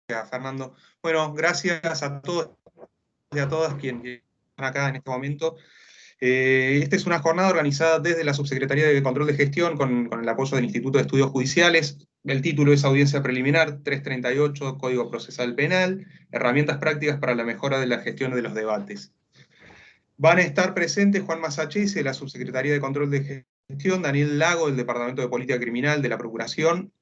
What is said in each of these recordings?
Fernando. Bueno, gracias a todos y a todas quienes están acá en este momento. Esta es una jornada organizada desde la Subsecretaría de Control de Gestión con el apoyo del Instituto de Estudios Judiciales. El título es Audiencia Preliminar 338, Código Procesal Penal, herramientas prácticas para la mejora de la gestión de los debates. Van a estar presentes Juan Masachesi, de la Subsecretaría de Control de Gestión, Daniel Lago, del Departamento de Política Criminal de la Procuración,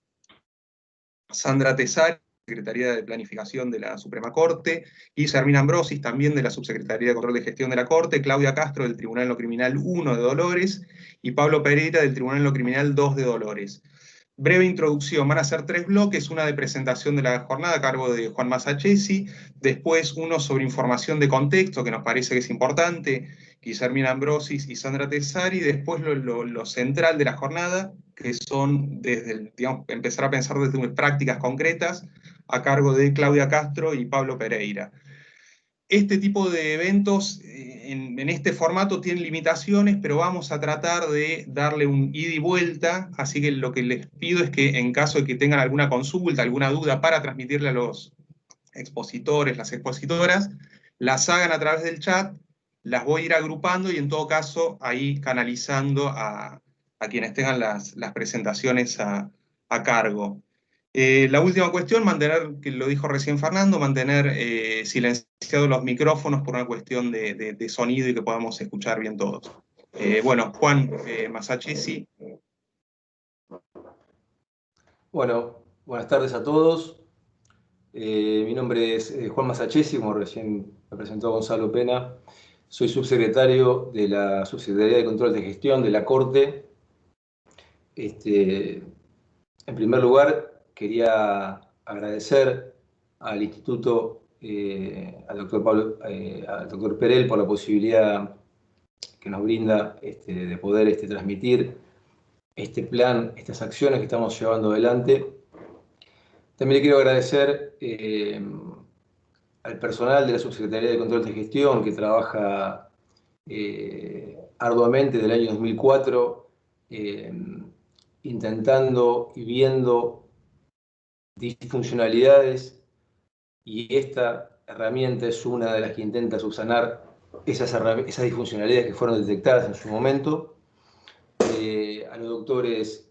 Sandra Tesari, Secretaría de Planificación de la Suprema Corte, y Sermín Ambrosis, también de la Subsecretaría de Control de Gestión de la Corte, Claudia Castro, del Tribunal en lo Criminal 1 de Dolores, y Pablo Pereira, del Tribunal en lo Criminal 2 de Dolores. Breve introducción, van a ser 3 bloques, una de presentación de la jornada a cargo de Juan Masachesi, después uno sobre información de contexto, que nos parece que es importante, Guillermina Ambrosis y Sandra Tesari, después lo central de la jornada, que son desde digamos, empezar a pensar desde prácticas concretas, a cargo de Claudia Castro y Pablo Pereira. Este tipo de eventos en este formato tienen limitaciones, pero vamos a tratar de darle un ida y vuelta, así que lo que les pido es que en caso de que tengan alguna consulta, alguna duda para transmitirle a los expositores, las expositoras, las hagan a través del chat, las voy a ir agrupando y en todo caso ahí canalizando a quienes tengan las presentaciones a cargo. La última cuestión, mantener, que lo dijo recién Fernando, mantener silenciados los micrófonos por una cuestión de sonido y que podamos escuchar bien todos. Bueno, Juan Masachesi. Bueno, buenas tardes a todos. Mi nombre es Juan Masachesi, como recién me presentó Gonzalo Pena. Soy subsecretario de la Subsecretaría de Control de Gestión de la Corte. En primer lugar, quería agradecer al Instituto, al doctor Perel, por la posibilidad que nos brinda de poder transmitir este plan, estas acciones que estamos llevando adelante. También le quiero agradecer al personal de la Subsecretaría de Control de Gestión que trabaja arduamente desde el año 2004 intentando y viendo disfuncionalidades, y esta herramienta es una de las que intenta subsanar esas disfuncionalidades que fueron detectadas en su momento. A los doctores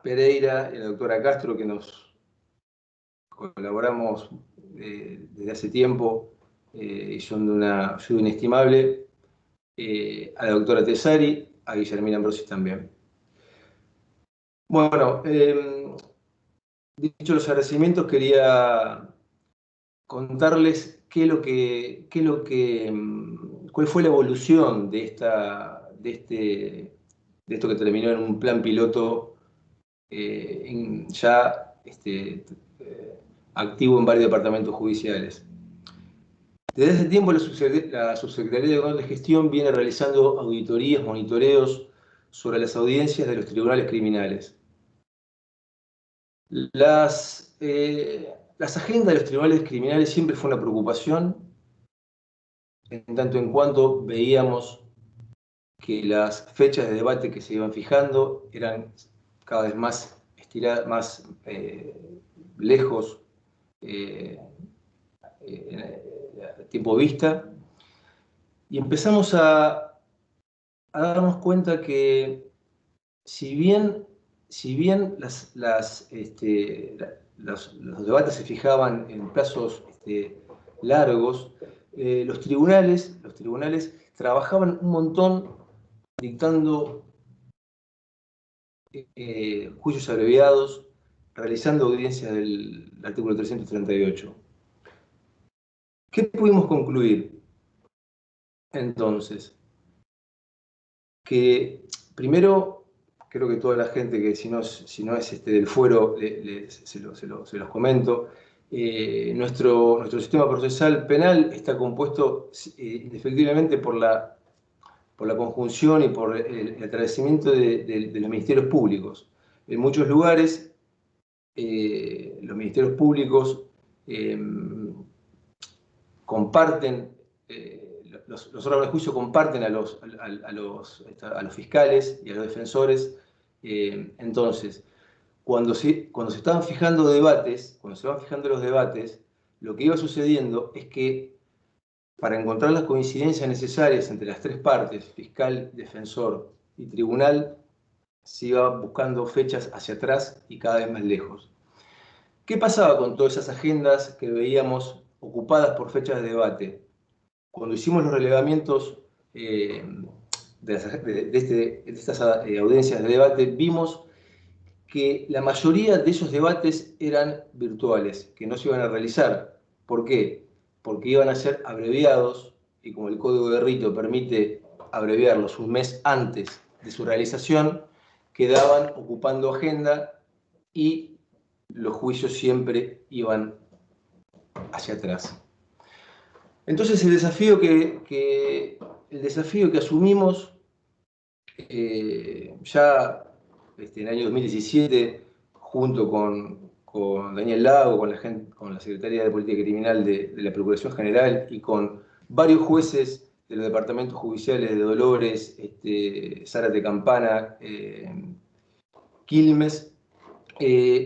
Pereira y a la doctora Castro, que nos colaboramos desde hace tiempo y son de una ayuda inestimable, a la doctora Tesari, a Guillermina Ambrosi también. Bueno, dicho los agradecimientos, quería contarles cuál fue la evolución de esto que terminó en un plan piloto ya activo en varios departamentos judiciales. Desde hace tiempo la Subsecretaría de Control de Gestión viene realizando auditorías, monitoreos sobre las audiencias de los tribunales criminales. Las agendas de los tribunales criminales siempre fue una preocupación, en tanto en cuanto veíamos que las fechas de debate que se iban fijando eran cada vez más estiradas, más lejos, tiempo vista, y empezamos a darnos cuenta que si bien los debates se fijaban en plazos largos, los tribunales trabajaban un montón dictando juicios abreviados, realizando audiencias del artículo 338. ¿Qué pudimos concluir entonces? Que primero, creo que toda la gente que si no es del fuero, se los comento, nuestro sistema procesal penal está compuesto indefectiblemente por la conjunción y por el atravesamiento de los ministerios públicos. En muchos lugares, los ministerios públicos comparten, los órganos de juicio comparten a los fiscales y a los defensores. Entonces, cuando se estaban fijando debates, cuando se van fijando los debates, lo que iba sucediendo es que para encontrar las coincidencias necesarias entre las tres partes, fiscal, defensor y tribunal, se iba buscando fechas hacia atrás y cada vez más lejos. ¿Qué pasaba con todas esas agendas que veíamos ocupadas por fechas de debate? Cuando hicimos los relevamientos de estas audiencias de debate, vimos que la mayoría de esos debates eran virtuales, que no se iban a realizar. ¿Por qué? Porque iban a ser abreviados, y como el Código de Rito permite abreviarlos un mes antes de su realización, quedaban ocupando agenda y los juicios siempre iban hacia atrás. Entonces el desafío que asumimos ya en el año 2017, junto con Daniel Lago, con la Secretaría de Política Criminal de la Procuración General y con varios jueces de los departamentos judiciales de Dolores, Zárate Campana, Quilmes,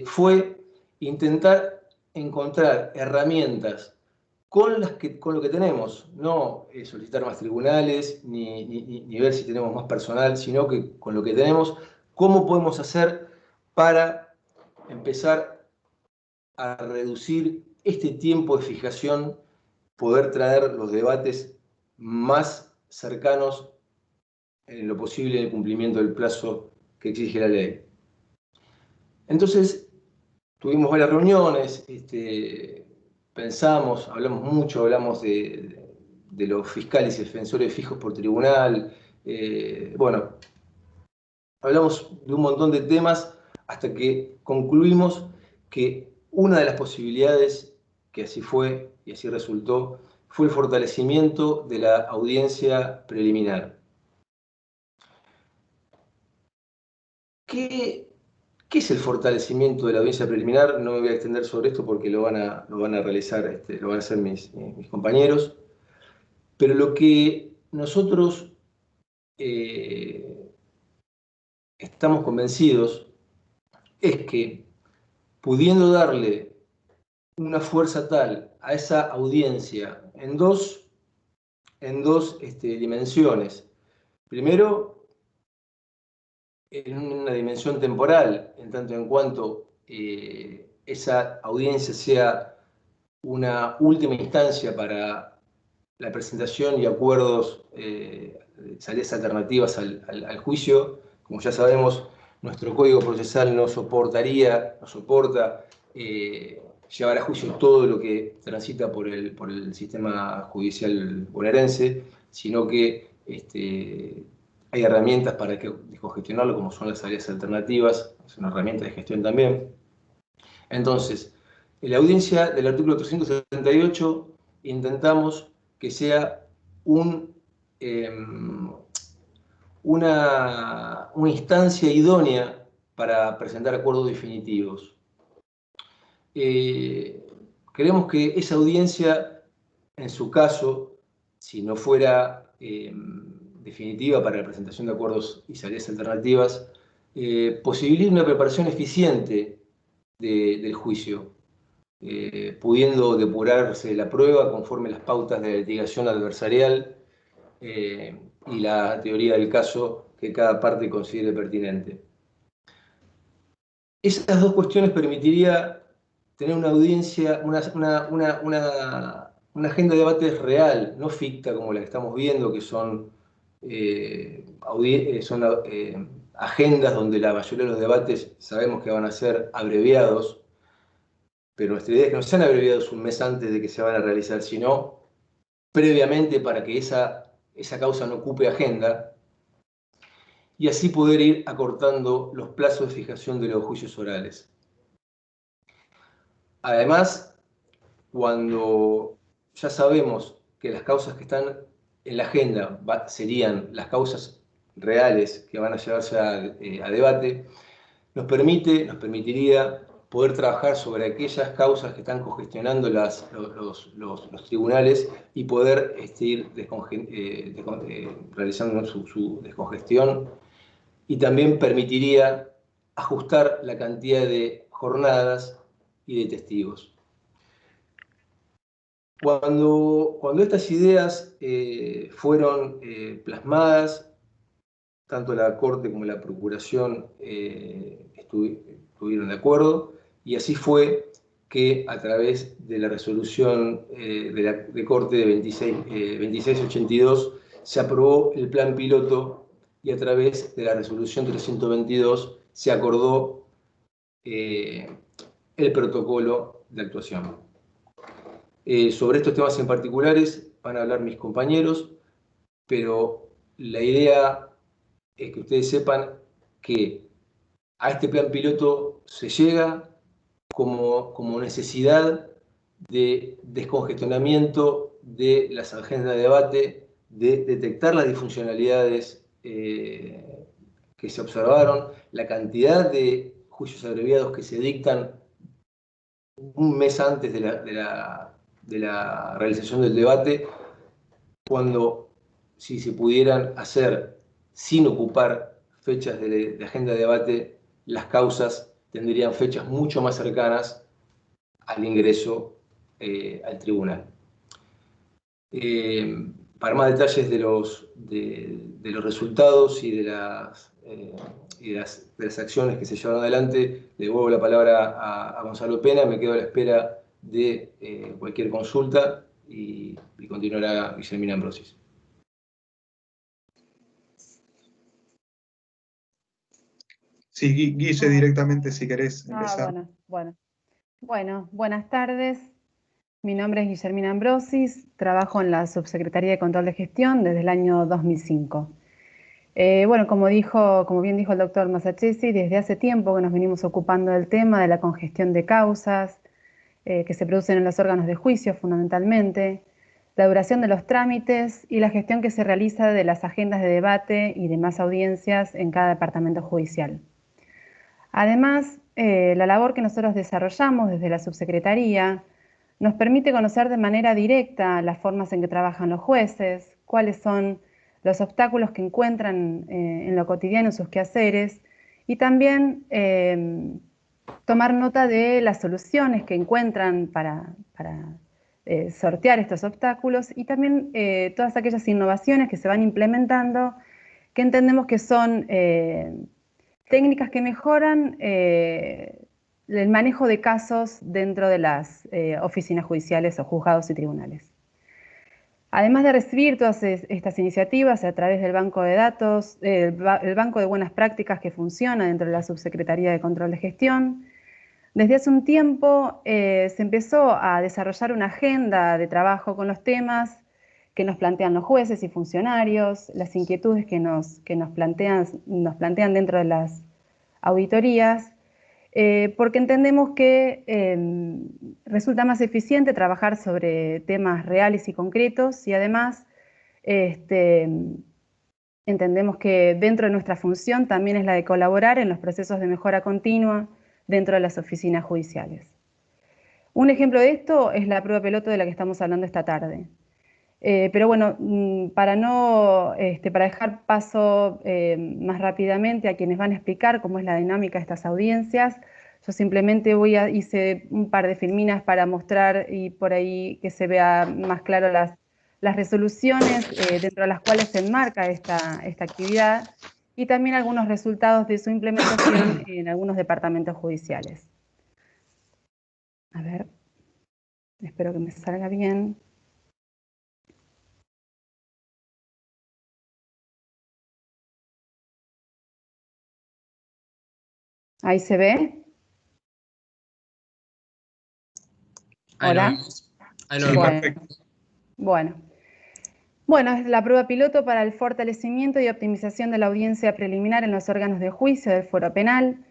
fue intentar encontrar herramientas con lo que tenemos, no solicitar más tribunales, ni ver si tenemos más personal, sino que con lo que tenemos, cómo podemos hacer para empezar a reducir este tiempo de fijación, poder traer los debates más cercanos en lo posible en el cumplimiento del plazo que exige la ley. Entonces, tuvimos varias reuniones, pensamos, hablamos mucho, hablamos de los fiscales y defensores fijos por tribunal, bueno, hablamos de un montón de temas hasta que concluimos que una de las posibilidades, que así fue y así resultó, fue el fortalecimiento de la audiencia preliminar. ¿Qué es el fortalecimiento de la audiencia preliminar? No me voy a extender sobre esto porque lo van a realizar, lo van a hacer mis compañeros. Pero lo que nosotros estamos convencidos es que pudiendo darle una fuerza tal a esa audiencia en dos dimensiones. Primero, en una dimensión temporal, en tanto en cuanto esa audiencia sea una última instancia para la presentación y acuerdos, salidas alternativas al juicio. Como ya sabemos, nuestro Código Procesal no soporta llevar a juicio todo lo que transita por el sistema judicial bonaerense, sino que hay herramientas para descongestionarlo, como son las salidas alternativas, es una herramienta de gestión también. Entonces, en la audiencia del artículo 378 intentamos que sea una instancia idónea para presentar acuerdos definitivos. Creemos que esa audiencia, en su caso, si no fuera definitiva para la presentación de acuerdos y salidas alternativas, posibilita una preparación eficiente del juicio, pudiendo depurarse la prueba conforme las pautas de la litigación adversarial y la teoría del caso que cada parte considere pertinente. Esas dos cuestiones permitiría tener una audiencia, una agenda de debates real, no ficta como la que estamos viendo, que son agendas donde la mayoría de los debates sabemos que van a ser abreviados, pero nuestra idea es que no sean abreviados un mes antes de que se van a realizar, sino previamente para que esa causa no ocupe agenda, y así poder ir acortando los plazos de fijación de los juicios orales. Además, cuando ya sabemos que las causas que están en la agenda serían las causas reales que van a llevarse a debate, nos permitiría poder trabajar sobre aquellas causas que están congestionando los tribunales y poder ir realizando su descongestión, y también permitiría ajustar la cantidad de jornadas y de testigos. Cuando estas ideas fueron plasmadas, tanto la Corte como la Procuración estuvieron de acuerdo, y así fue que a través de la resolución de Corte de 2682 se aprobó el plan piloto, y a través de la resolución 322 se acordó el protocolo de actuación. Sobre estos temas en particulares van a hablar mis compañeros, pero la idea es que ustedes sepan que a este plan piloto se llega como necesidad de descongestionamiento de las agendas de debate, de detectar las disfuncionalidades que se observaron, la cantidad de juicios abreviados que se dictan un mes antes de la realización del debate, cuando si se pudieran hacer sin ocupar fechas de agenda de debate, las causas tendrían fechas mucho más cercanas al ingreso al tribunal. Para más detalles de los resultados y de las acciones que se llevaron adelante, le devuelvo la palabra a Gonzalo Pena. Me quedo a la espera de cualquier consulta y continuará Guillermina Ambrosis. Sí, Guille, directamente, si querés empezar. Bueno, buenas tardes. Mi nombre es Guillermina Ambrosis, trabajo en la Subsecretaría de Control de Gestión desde el año 2005. Como bien dijo el doctor Masachesi, desde hace tiempo que nos venimos ocupando del tema de la congestión de causas que se producen en los órganos de juicio fundamentalmente, la duración de los trámites y la gestión que se realiza de las agendas de debate y demás audiencias en cada departamento judicial. Además, la labor que nosotros desarrollamos desde la Subsecretaría nos permite conocer de manera directa las formas en que trabajan los jueces, cuáles son los obstáculos que encuentran en lo cotidiano en sus quehaceres, y también tomar nota de las soluciones que encuentran para sortear estos obstáculos, y también todas aquellas innovaciones que se van implementando que entendemos que son técnicas que mejoran el manejo de casos dentro de las oficinas judiciales o juzgados y tribunales. Además de recibir todas estas iniciativas a través del banco de datos, el banco de buenas prácticas que funciona dentro de la Subsecretaría de Control de Gestión, desde hace un tiempo se empezó a desarrollar una agenda de trabajo con los temas que nos plantean los jueces y funcionarios, las inquietudes que nos plantean dentro de las auditorías, porque entendemos que resulta más eficiente trabajar sobre temas reales y concretos, y además entendemos que dentro de nuestra función también es la de colaborar en los procesos de mejora continua dentro de las oficinas judiciales. Un ejemplo de esto es la prueba piloto de la que estamos hablando esta tarde. Pero bueno, para dejar paso más rápidamente a quienes van a explicar cómo es la dinámica de estas audiencias, yo simplemente hice un par de filminas para mostrar y por ahí que se vea más claro las resoluciones dentro de las cuales se enmarca esta actividad, y también algunos resultados de su implementación en algunos departamentos judiciales. A ver, espero que me salga bien. ¿Ahí se ve? ¿Hola? Sí, perfecto. Bueno, es la prueba piloto para el fortalecimiento y optimización de la audiencia preliminar en los órganos de juicio del Foro Penal.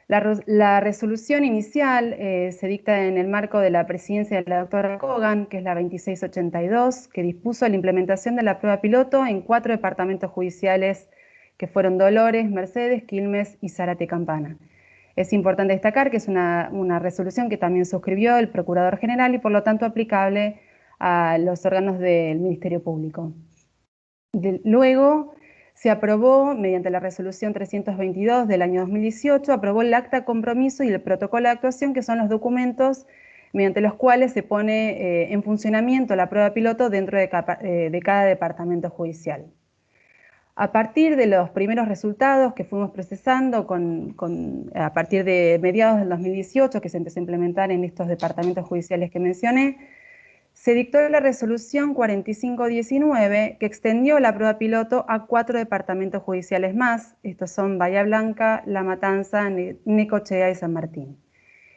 La resolución inicial se dicta en el marco de la presidencia de la doctora Kogan, que es la 2682, que dispuso la implementación de la prueba piloto en 4 departamentos judiciales que fueron Dolores, Mercedes, Quilmes y Zárate Campana. Es importante destacar que es una resolución que también suscribió el Procurador General y por lo tanto aplicable a los órganos del Ministerio Público. Luego se aprobó, mediante la resolución 322 del año 2018, aprobó el acta compromiso y el protocolo de actuación, que son los documentos mediante los cuales se pone en funcionamiento la prueba piloto dentro de cada departamento judicial. A partir de los primeros resultados que fuimos procesando a partir de mediados del 2018, que se empezó a implementar en estos departamentos judiciales que mencioné, se dictó la resolución 4519 que extendió la prueba piloto a 4 departamentos judiciales más. Estos son Bahía Blanca, La Matanza, Necochea y San Martín.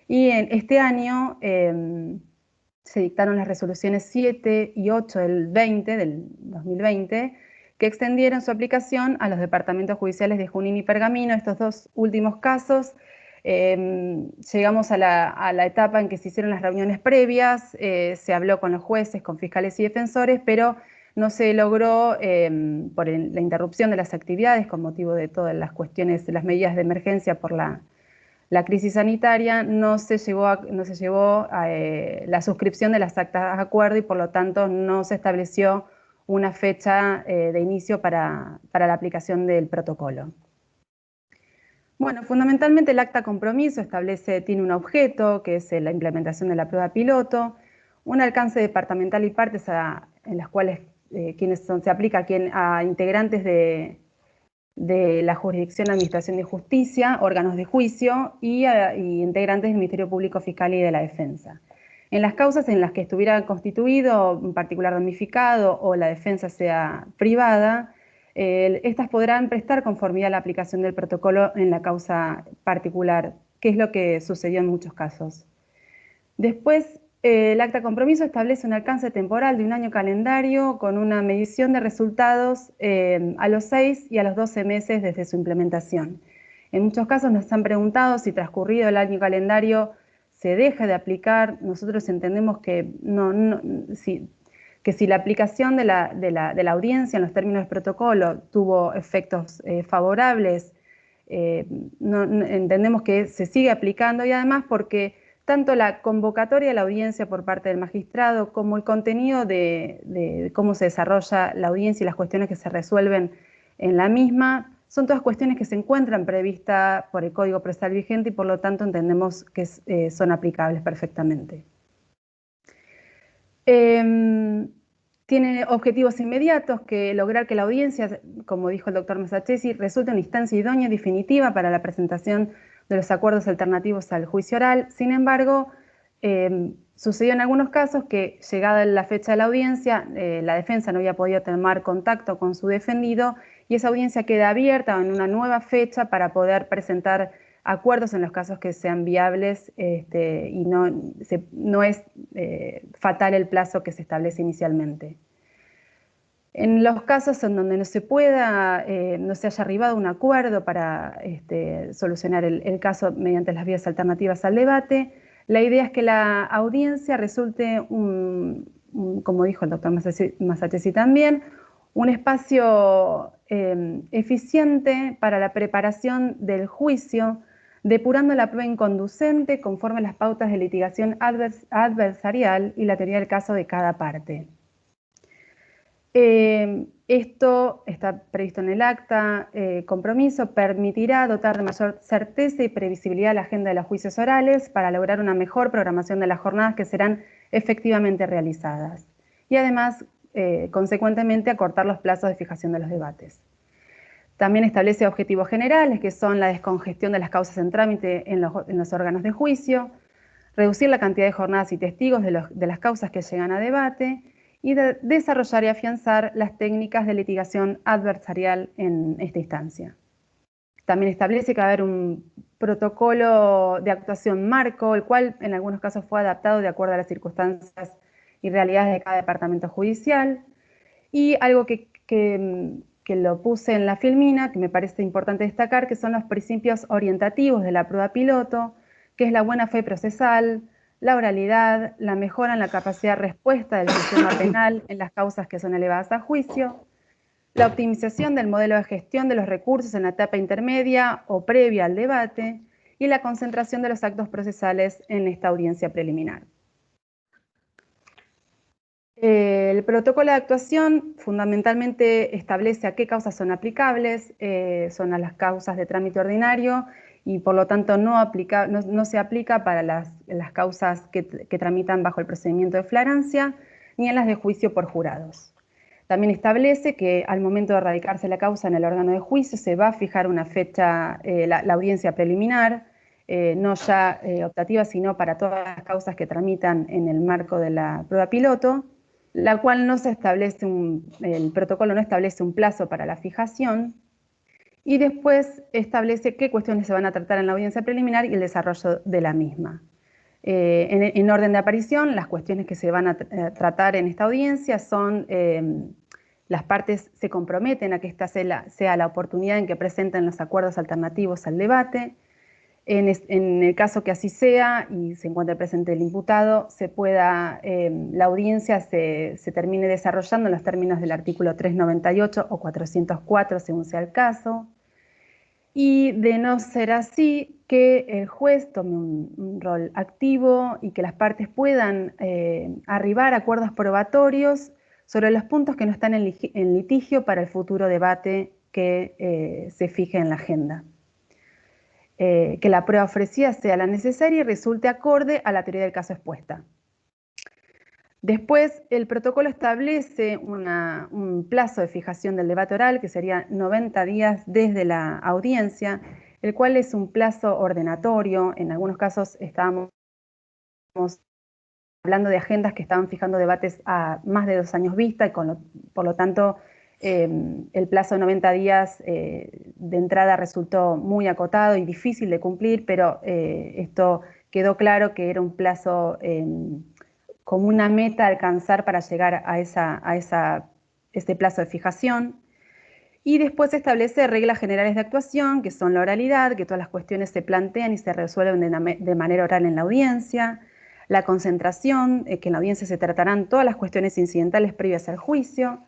Y en este año se dictaron las resoluciones 7 y 8 del 2020, que extendieron su aplicación a los departamentos judiciales de Junín y Pergamino. Estos dos últimos casos, llegamos a la etapa en que se hicieron las reuniones previas, se habló con los jueces, con fiscales y defensores, pero no se logró, por la interrupción de las actividades con motivo de todas las cuestiones, las medidas de emergencia por la crisis sanitaria, no se llevó a la suscripción de las actas de acuerdo y por lo tanto no se estableció una fecha de inicio para la aplicación del protocolo. Bueno, fundamentalmente el acta compromiso tiene un objeto, que es la implementación de la prueba piloto, un alcance departamental y partes en las cuales se aplica a integrantes de la jurisdicción, administración de justicia, órganos de juicio y integrantes del Ministerio Público Fiscal y de la Defensa. En las causas en las que estuviera constituido un particular damnificado o la defensa sea privada, estas podrán prestar conformidad a la aplicación del protocolo en la causa particular, que es lo que sucedió en muchos casos. Después, el acta compromiso establece un alcance temporal de un año calendario con una medición de resultados a los 6 y a los 12 meses desde su implementación. En muchos casos nos han preguntado si transcurrido el año calendario se deja de aplicar. Nosotros entendemos que si la aplicación de la audiencia en los términos del protocolo tuvo efectos favorables, entendemos que se sigue aplicando, y además porque tanto la convocatoria a la audiencia por parte del magistrado como el contenido de cómo se desarrolla la audiencia y las cuestiones que se resuelven en la misma son todas cuestiones que se encuentran previstas por el Código Procesal vigente y por lo tanto entendemos que son aplicables perfectamente. Tiene objetivos inmediatos, que lograr que la audiencia, como dijo el doctor Masachesi, resulte una instancia idónea y definitiva para la presentación de los acuerdos alternativos al juicio oral. Sin embargo, sucedió en algunos casos que, llegada la fecha de la audiencia, la defensa no había podido tomar contacto con su defendido y esa audiencia queda abierta en una nueva fecha para poder presentar acuerdos en los casos que sean viables y no es fatal el plazo que se establece inicialmente. En los casos en donde no se haya arribado a un acuerdo para solucionar el caso mediante las vías alternativas al debate, la idea es que la audiencia resulte como dijo el doctor Masachesi también, un espacio eficiente para la preparación del juicio, depurando la prueba inconducente conforme a las pautas de litigación adversarial y la teoría del caso de cada parte. Esto está previsto en el acta compromiso, permitirá dotar de mayor certeza y previsibilidad a la agenda de los juicios orales para lograr una mejor programación de las jornadas que serán efectivamente realizadas y además, consecuentemente, acortar los plazos de fijación de los debates. También establece objetivos generales, que son la descongestión de las causas en trámite en los órganos de juicio, reducir la cantidad de jornadas y testigos de las causas que llegan a debate y desarrollar y afianzar las técnicas de litigación adversarial en esta instancia. También establece que va a haber un protocolo de actuación marco, el cual en algunos casos fue adaptado de acuerdo a las circunstancias y realidades de cada departamento judicial. Y algo que lo puse en la filmina, que me parece importante destacar, que son los principios orientativos de la prueba piloto, que es la buena fe procesal, la oralidad, la mejora en la capacidad de respuesta del sistema penal en las causas que son elevadas a juicio, la optimización del modelo de gestión de los recursos en la etapa intermedia o previa al debate y la concentración de los actos procesales en esta audiencia preliminar. El protocolo de actuación fundamentalmente establece a qué causas son aplicables, son a las causas de trámite ordinario y por lo tanto no se aplica para las causas que tramitan bajo el procedimiento de flagrancia ni en las de juicio por jurados. También establece que al momento de radicarse la causa en el órgano de juicio se va a fijar una fecha, la audiencia preliminar, no ya optativa, sino para todas las causas que tramitan en el marco de la prueba piloto, la cual no se establece el protocolo no establece un plazo para la fijación, y después establece qué cuestiones se van a tratar en la audiencia preliminar y el desarrollo de la misma. En orden de aparición, las cuestiones que se van a tratar en esta audiencia son, las partes se comprometen a que esta sea la oportunidad en que presenten los acuerdos alternativos al debate. En el caso que así sea y se encuentre presente el imputado, la audiencia se termine desarrollando en los términos del artículo 398 o 404, según sea el caso. Y de no ser así, que el juez tome un rol activo y que las partes puedan arribar a acuerdos probatorios sobre los puntos que no están en litigio para el futuro debate que se fije en la agenda. Que la prueba ofrecida sea la necesaria y resulte acorde a la teoría del caso expuesta. Después, el protocolo establece un plazo de fijación del debate oral, que sería 90 días desde la audiencia, el cual es un plazo ordenatorio. En algunos casos estábamos hablando de agendas que estaban fijando debates a más de 2 años vista, y por lo tanto el plazo de 90 días de entrada resultó muy acotado y difícil de cumplir, pero esto quedó claro que era un plazo como una meta a alcanzar para llegar a ese plazo de fijación. Y después se establece reglas generales de actuación, que son la oralidad, que todas las cuestiones se plantean y se resuelven de manera oral en la audiencia; la concentración, que en la audiencia se tratarán todas las cuestiones incidentales previas al juicio;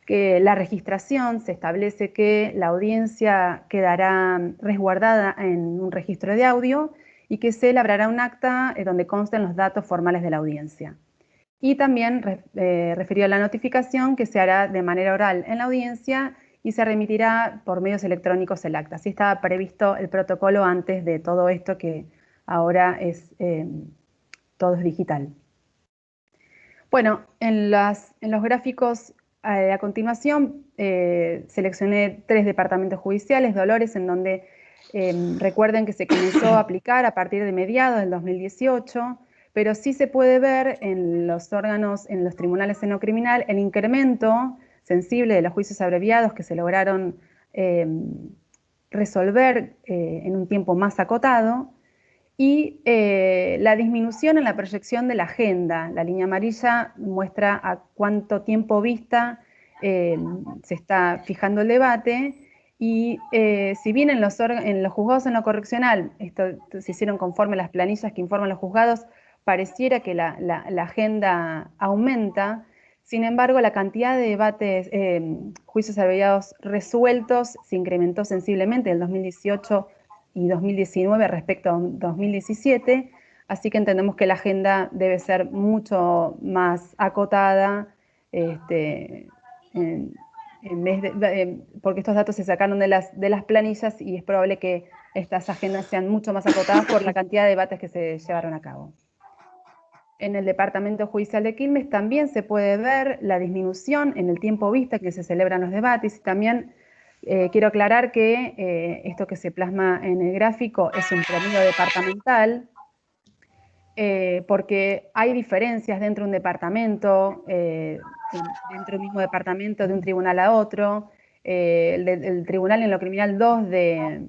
que la registración, se establece que la audiencia quedará resguardada en un registro de audio y que se elaborará un acta donde consten los datos formales de la audiencia. Y también referido a la notificación, que se hará de manera oral en la audiencia y se remitirá por medios electrónicos el acta. Así estaba previsto el protocolo antes de todo esto, que ahora todo es digital. Bueno, en los gráficos a continuación seleccioné 3 departamentos judiciales: Dolores, en donde recuerden que se comenzó a aplicar a partir de mediados del 2018, pero sí se puede ver en los órganos, en los tribunales en lo criminal, el incremento sensible de los juicios abreviados que se lograron resolver en un tiempo más acotado, y la disminución en la proyección de la agenda. La línea amarilla muestra a cuánto tiempo vista se está fijando el debate, y si bien en los juzgados en lo correccional, esto se hicieron conforme las planillas que informan los juzgados, pareciera que la agenda aumenta. Sin embargo, la cantidad de debates, juicios abreviados resueltos se incrementó sensiblemente en 2018 y 2019 respecto a 2017, así que entendemos que la agenda debe ser mucho más acotada, porque estos datos se sacaron de las planillas y es probable que estas agendas sean mucho más acotadas por la cantidad de debates que se llevaron a cabo. En el Departamento Judicial de Quilmes también se puede ver la disminución en el tiempo vista que se celebran los debates, y también quiero aclarar que esto que se plasma en el gráfico es un promedio departamental, porque hay diferencias dentro de un departamento, dentro del mismo departamento, de un tribunal a otro. El Tribunal en lo Criminal 2 de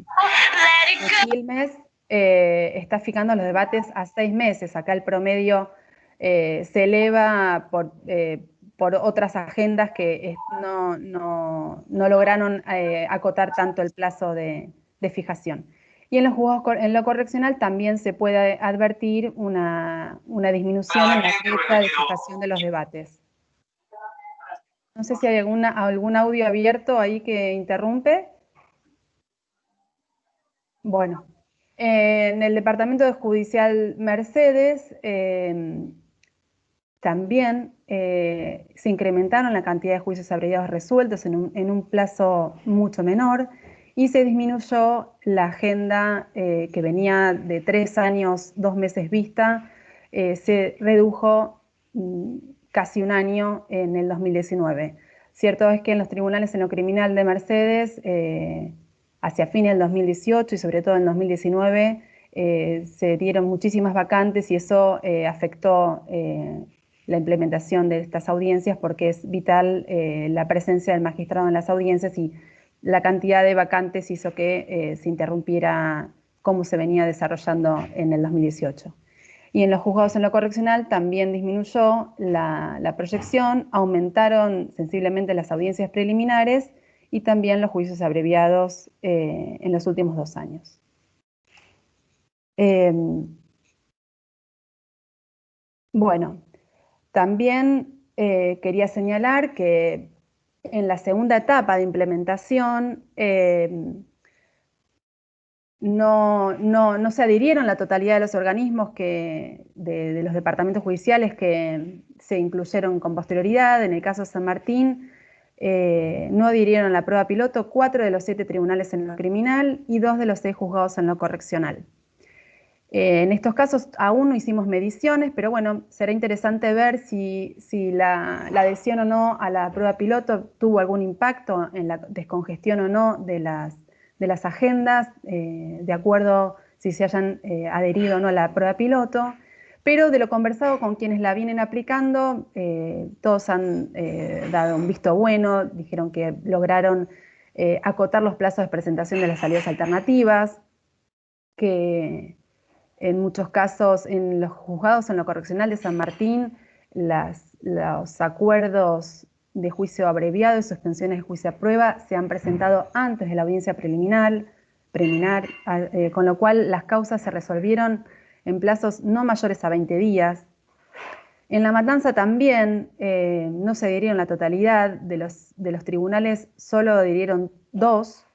Quilmes está fijando los debates a 6 meses. Acá el promedio se eleva por otras agendas que no lograron acotar tanto el plazo de fijación. Y en los juzgados en lo correccional también se puede advertir una disminución en la fecha de fijación de los debates. No sé si hay algún audio abierto ahí que interrumpe. Bueno, en el Departamento de Judicial Mercedes también se incrementaron la cantidad de juicios abreviados resueltos en un plazo mucho menor, y se disminuyó la agenda que venía de 3 años, 2 meses vista, se redujo casi 1 año en el 2019. Cierto es que en los tribunales en lo criminal de Mercedes, hacia fines del 2018 y sobre todo en 2019, se dieron muchísimas vacantes, y eso afectó la implementación de estas audiencias, porque es vital la presencia del magistrado en las audiencias, y la cantidad de vacantes hizo que se interrumpiera cómo se venía desarrollando en el 2018. Y en los juzgados en lo correccional también disminuyó la proyección, aumentaron sensiblemente las audiencias preliminares y también los juicios abreviados en los últimos 2 años. Bueno, también quería señalar que en la segunda etapa de implementación no se adhirieron la totalidad de los organismos de los departamentos judiciales que se incluyeron con posterioridad. En el caso de San Martín, no adhirieron a la prueba piloto 4 de los 7 tribunales en lo criminal y 2 de los 6 juzgados en lo correccional. En estos casos aún no hicimos mediciones, pero bueno, será interesante ver si la adhesión o no a la prueba piloto tuvo algún impacto en la descongestión o no de las agendas, de acuerdo si se hayan adherido o no a la prueba piloto. Pero de lo conversado con quienes la vienen aplicando, todos han dado un visto bueno, dijeron que lograron acotar los plazos de presentación de las salidas alternativas, que en muchos casos en los juzgados en lo correccional de San Martín, los acuerdos de juicio abreviado y suspensiones de juicio a prueba se han presentado antes de la audiencia preliminar, con lo cual las causas se resolvieron en plazos no mayores a 20 días. En La Matanza también no se adhirieron la totalidad de los tribunales, solo adhirieron 2,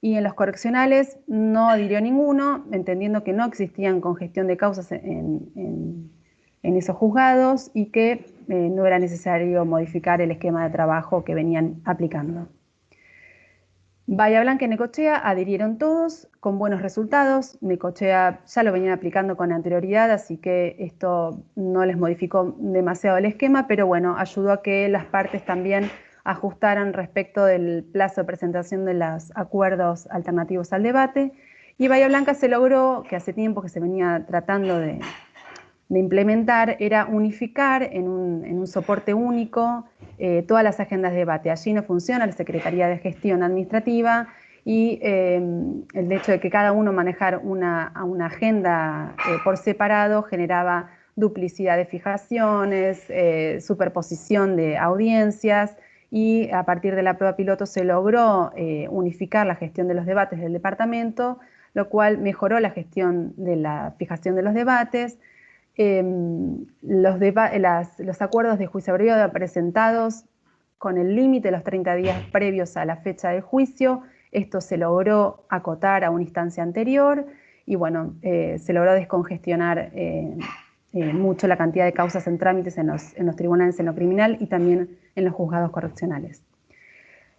y en los correccionales no adhirió ninguno, entendiendo que no existían congestión de causas en esos juzgados y que no era necesario modificar el esquema de trabajo que venían aplicando. Bahía Blanca y Necochea adhirieron todos con buenos resultados. Necochea ya lo venían aplicando con anterioridad, así que esto no les modificó demasiado el esquema, pero bueno, ayudó a que las partes también ajustaran respecto del plazo de presentación de los acuerdos alternativos al debate. Y Bahía Blanca se logró, que hace tiempo que se venía tratando de implementar, era unificar en un soporte único todas las agendas de debate. Allí no funciona la Secretaría de Gestión Administrativa, y el hecho de que cada uno manejara una agenda por separado generaba duplicidad de fijaciones, superposición de audiencias, y a partir de la prueba piloto se logró unificar la gestión de los debates del departamento, lo cual mejoró la gestión de la fijación de los debates. Los acuerdos de juicio abreviado presentados con el límite de los 30 días previos a la fecha del juicio, esto se logró acotar a una instancia anterior, y bueno, se logró descongestionar mucho la cantidad de causas en trámites en los tribunales en lo criminal y también en los juzgados correccionales.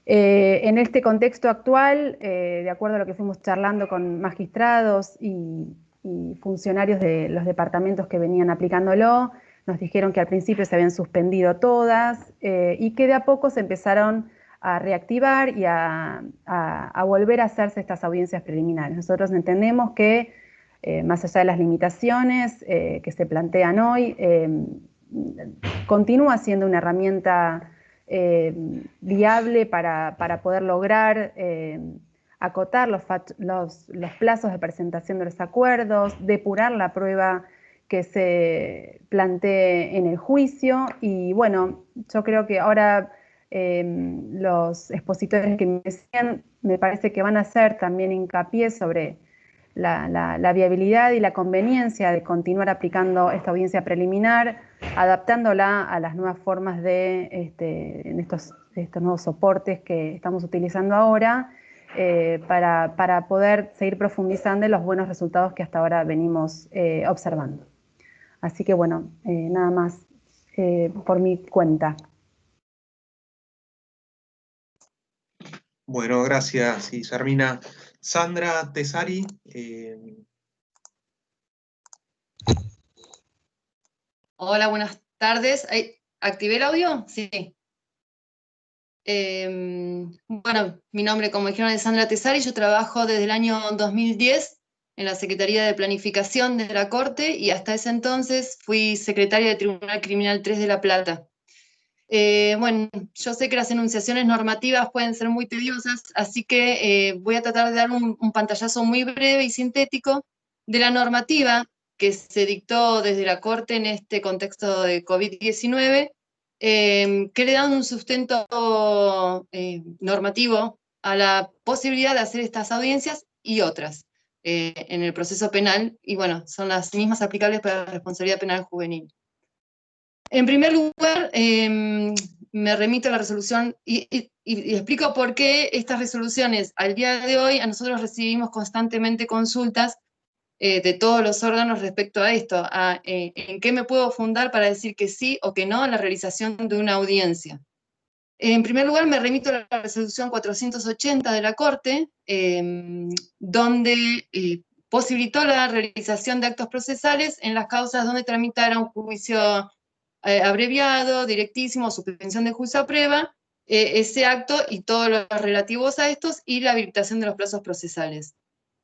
En este contexto actual, de acuerdo a lo que fuimos charlando con magistrados y funcionarios de los departamentos que venían aplicándolo, nos dijeron que al principio se habían suspendido todas y que de a poco se empezaron a reactivar y a volver a hacerse estas audiencias preliminares. Nosotros entendemos que, más allá de las limitaciones que se plantean hoy, continúa siendo una herramienta viable para poder lograr acotar los plazos de presentación de los acuerdos, depurar la prueba que se plantee en el juicio. Y bueno, yo creo que ahora los expositores que me decían, me parece que van a hacer también hincapié sobre la viabilidad y la conveniencia de continuar aplicando esta audiencia preliminar, adaptándola a las nuevas formas de estos nuevos soportes que estamos utilizando ahora, para poder seguir profundizando en los buenos resultados que hasta ahora venimos observando. Así que bueno, nada más por mi cuenta. Bueno, gracias, Guillermina. Sandra Tesari. Hola, buenas tardes. ¿Activé el audio? Sí. Bueno, mi nombre, como dijeron, es Sandra Tesari. Yo trabajo desde el año 2010 en la Secretaría de Planificación de la Corte y hasta ese entonces fui secretaria del Tribunal Criminal 3 de La Plata. Bueno, yo sé que las enunciaciones normativas pueden ser muy tediosas, así que voy a tratar de dar un pantallazo muy breve y sintético de la normativa que se dictó desde la Corte en este contexto de COVID-19, que le dan un sustento normativo a la posibilidad de hacer estas audiencias y otras en el proceso penal, y bueno, son las mismas aplicables para la responsabilidad penal juvenil. En primer lugar, me remito a la resolución y explico por qué estas resoluciones, al día de hoy, a nosotros recibimos constantemente consultas de todos los órganos respecto a esto, en qué me puedo fundar para decir que sí o que no a la realización de una audiencia. En primer lugar, me remito a la resolución 480 de la Corte, donde posibilitó la realización de actos procesales en las causas donde tramitara un juicio abreviado, directísimo, suspensión de juicio a prueba, ese acto y todos los relativos a estos, y la habilitación de los plazos procesales.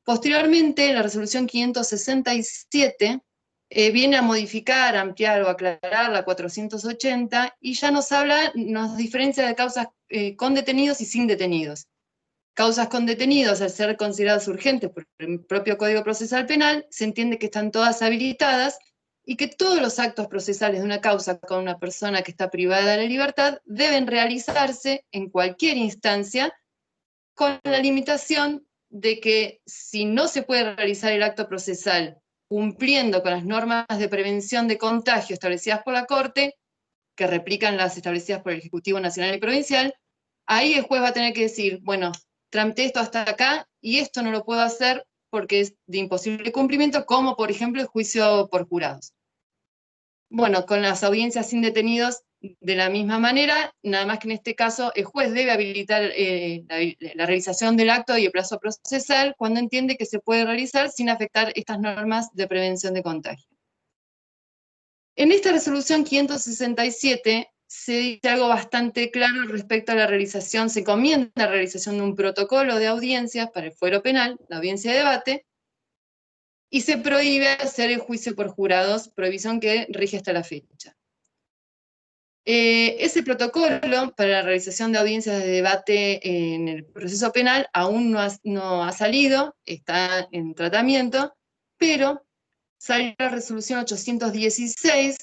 Posteriormente, la resolución 567 viene a modificar, ampliar o aclarar la 480 y ya nos diferencia de causas con detenidos y sin detenidos. Causas con detenidos, al ser consideradas urgentes por el propio Código Procesal Penal, se entiende que están todas habilitadas y que todos los actos procesales de una causa con una persona que está privada de la libertad deben realizarse en cualquier instancia, con la limitación de que si no se puede realizar el acto procesal cumpliendo con las normas de prevención de contagio establecidas por la Corte, que replican las establecidas por el Ejecutivo Nacional y Provincial, ahí el juez va a tener que decir, bueno, tramité esto hasta acá y esto no lo puedo hacer porque es de imposible cumplimiento, como por ejemplo el juicio por jurados. Bueno, con las audiencias sin detenidos, de la misma manera, nada más que en este caso el juez debe habilitar la realización del acto y el plazo procesal cuando entiende que se puede realizar sin afectar estas normas de prevención de contagio. En esta resolución 567 se dice algo bastante claro respecto a la realización, se encomienda la realización de un protocolo de audiencias para el fuero penal, la audiencia de debate, y se prohíbe hacer el juicio por jurados, prohibición que rige hasta la fecha. Ese protocolo para la realización de audiencias de debate en el proceso penal aún no ha salido, está en tratamiento, pero salió la resolución 816,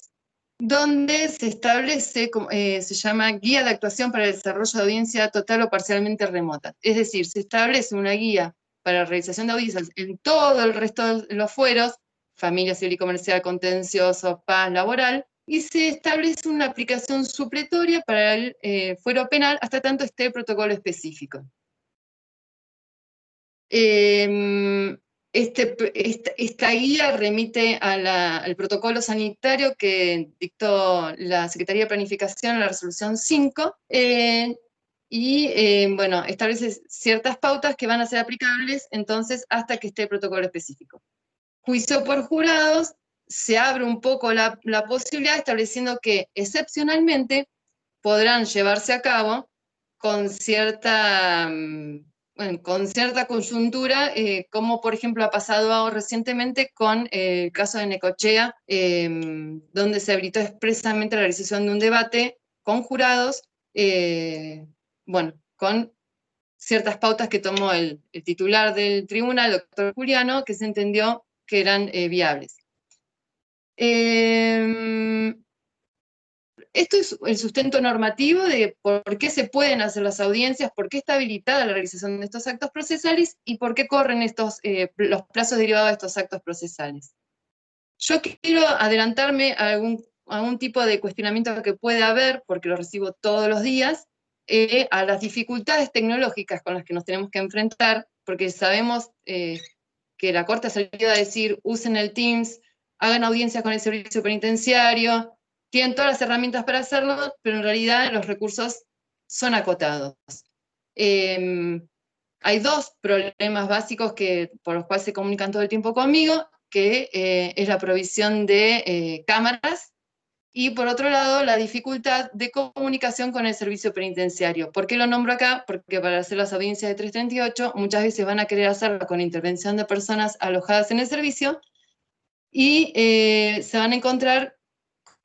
donde se establece, se llama Guía de Actuación para el Desarrollo de Audiencia Total o Parcialmente Remota. Es decir, se establece una guía para la realización de audiencias en todo el resto de los fueros, familia, civil y comercial, contencioso, paz, laboral, y se establece una aplicación supletoria para el fuero penal hasta tanto esté el protocolo específico. Esta guía remite al protocolo sanitario que dictó la Secretaría de Planificación en la resolución 5, bueno, establece ciertas pautas que van a ser aplicables entonces hasta que esté el protocolo específico. Juicio por jurados, se abre un poco la posibilidad estableciendo que excepcionalmente podrán llevarse a cabo con cierta coyuntura, como por ejemplo ha pasado recientemente con el caso de Necochea, donde se habilitó expresamente la realización de un debate con jurados, bueno, con ciertas pautas que tomó el titular del tribunal, el doctor Juliano, que se entendió que eran viables. Esto es el sustento normativo de por qué se pueden hacer las audiencias, por qué está habilitada la realización de estos actos procesales y por qué corren los plazos derivados de estos actos procesales. Yo quiero adelantarme a algún tipo de cuestionamiento que puede haber, porque lo recibo todos los días, a las dificultades tecnológicas con las que nos tenemos que enfrentar, porque sabemos que la Corte ha salido a decir, usen el Teams, hagan audiencias con el servicio penitenciario, tienen todas las herramientas para hacerlo, pero en realidad los recursos son acotados. Hay dos problemas básicos por los cuales se comunican todo el tiempo conmigo, que es la provisión de cámaras, y por otro lado, la dificultad de comunicación con el servicio penitenciario. ¿Por qué lo nombro acá? Porque para hacer las audiencias de 338, muchas veces van a querer hacerlo con intervención de personas alojadas en el servicio, y se van a encontrar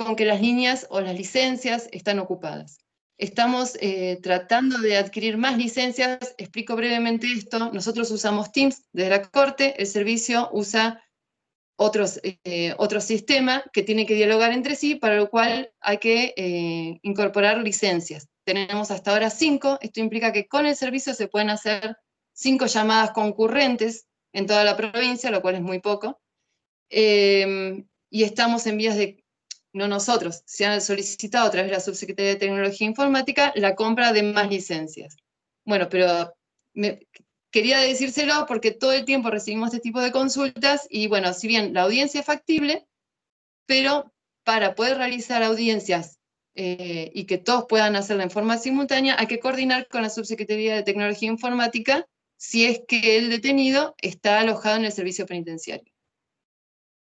con que las líneas o las licencias están ocupadas. Estamos tratando de adquirir más licencias. Explico brevemente esto. Nosotros usamos Teams desde la Corte, el servicio usa otro sistema que tiene que dialogar entre sí, para lo cual hay que incorporar licencias. Tenemos hasta ahora 5, esto implica que con el servicio se pueden hacer 5 llamadas concurrentes en toda la provincia, lo cual es muy poco, y estamos en vías de, no nosotros, se han solicitado a través de la Subsecretaría de Tecnología e Informática la compra de más licencias. Bueno, pero quería decírselo porque todo el tiempo recibimos este tipo de consultas y bueno, si bien la audiencia es factible, pero para poder realizar audiencias y que todos puedan hacerla en forma simultánea, hay que coordinar con la Subsecretaría de Tecnología e Informática si es que el detenido está alojado en el servicio penitenciario.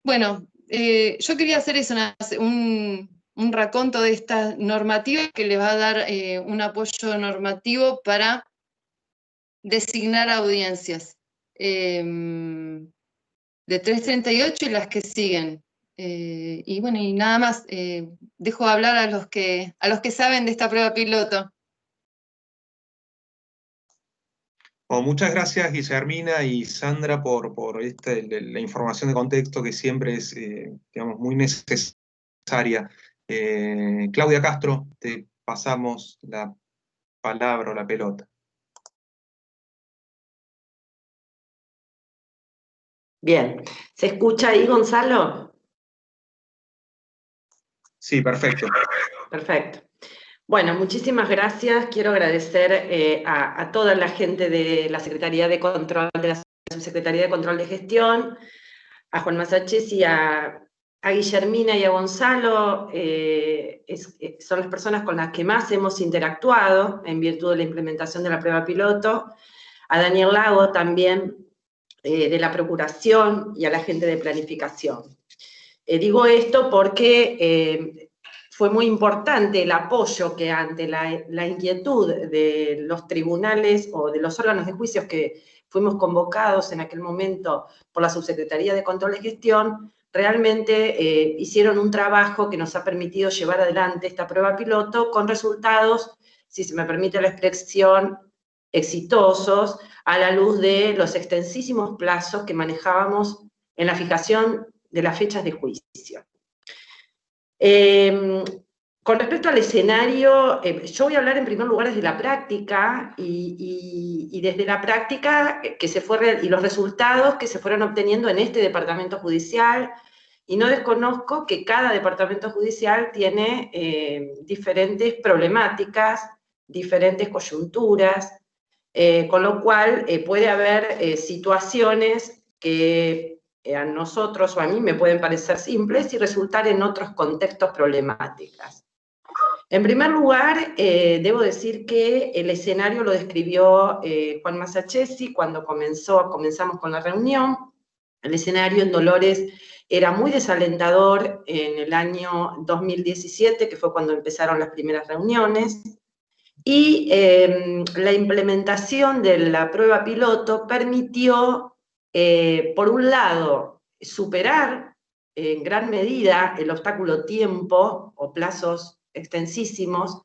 Bueno, yo quería hacer eso, un raconto de esta normativa que les va a dar un apoyo normativo para designar audiencias de 338 y las que siguen. Y bueno, y nada más, dejo hablar a los que saben de esta prueba piloto. Bueno, muchas gracias, Guillermina y Sandra, por la información de contexto que siempre es, digamos, muy necesaria. Claudia Castro, te pasamos la palabra o la pelota. Bien, ¿se escucha ahí, Gonzalo? Sí, perfecto. Perfecto. Bueno, muchísimas gracias. Quiero agradecer a toda la gente de la Secretaría de Control, de la Subsecretaría de Control de Gestión, a Juan Masachesi y a Guillermina y a Gonzalo. Son las personas con las que más hemos interactuado en virtud de la implementación de la prueba piloto. A Daniel Lago también, de la Procuración, y a la gente de Planificación. Digo esto porque fue muy importante el apoyo que ante la inquietud de los tribunales o de los órganos de juicios que fuimos convocados en aquel momento por la Subsecretaría de Control de Gestión, realmente hicieron un trabajo que nos ha permitido llevar adelante esta prueba piloto con resultados, si se me permite la expresión, exitosos, a la luz de los extensísimos plazos que manejábamos en la fijación de las fechas de juicio. Con respecto al escenario, yo voy a hablar en primer lugar desde la práctica y desde la práctica y los resultados que se fueron obteniendo en este departamento judicial, y no desconozco que cada departamento judicial tiene diferentes problemáticas, diferentes coyunturas, con lo cual puede haber situaciones que a nosotros o a mí me pueden parecer simples y resultar en otros contextos problemáticas. En primer lugar, debo decir que el escenario lo describió Juan Masachesi cuando comenzamos con la reunión. El escenario en Dolores era muy desalentador en el año 2017, que fue cuando empezaron las primeras reuniones, y la implementación de la prueba piloto permitió, por un lado, superar en gran medida el obstáculo tiempo o plazos extensísimos,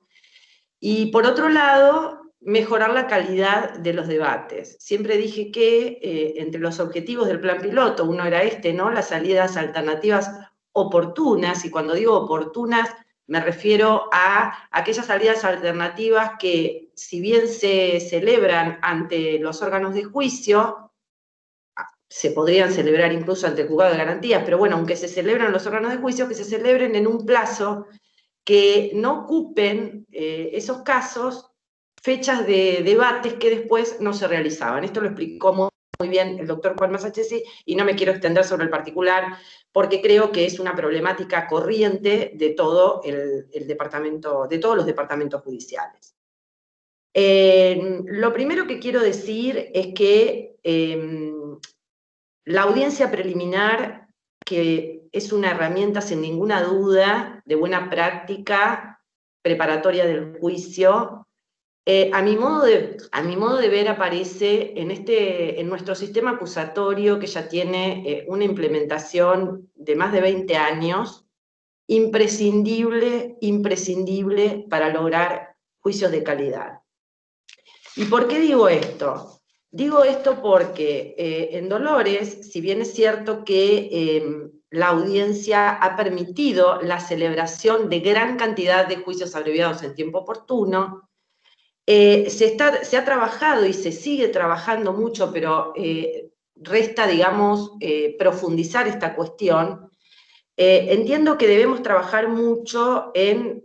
y por otro lado, mejorar la calidad de los debates. Siempre dije que entre los objetivos del plan piloto, uno era ¿no? Las salidas alternativas oportunas, y cuando digo oportunas, me refiero a aquellas salidas alternativas que, si bien se celebran ante los órganos de juicio, se podrían celebrar incluso ante el juzgado de garantías, pero bueno, aunque se celebran los órganos de juicio, que se celebren en un plazo que no ocupen esos casos fechas de debates que después no se realizaban. Esto lo explicó muy muy bien el doctor Juan Masachesi, y no me quiero extender sobre el particular, porque creo que es una problemática corriente de todo el departamento, de todos los departamentos judiciales. Lo primero que quiero decir es que la audiencia preliminar, que es una herramienta sin ninguna duda de buena práctica preparatoria del juicio, a mi modo de ver aparece en nuestro sistema acusatorio, que ya tiene una implementación de más de 20 años, imprescindible para lograr juicios de calidad. ¿Y por qué digo esto? Digo esto porque en Dolores, si bien es cierto que la audiencia ha permitido la celebración de gran cantidad de juicios abreviados en tiempo oportuno, se ha trabajado y se sigue trabajando mucho, pero resta, digamos, profundizar esta cuestión. Entiendo que debemos trabajar mucho en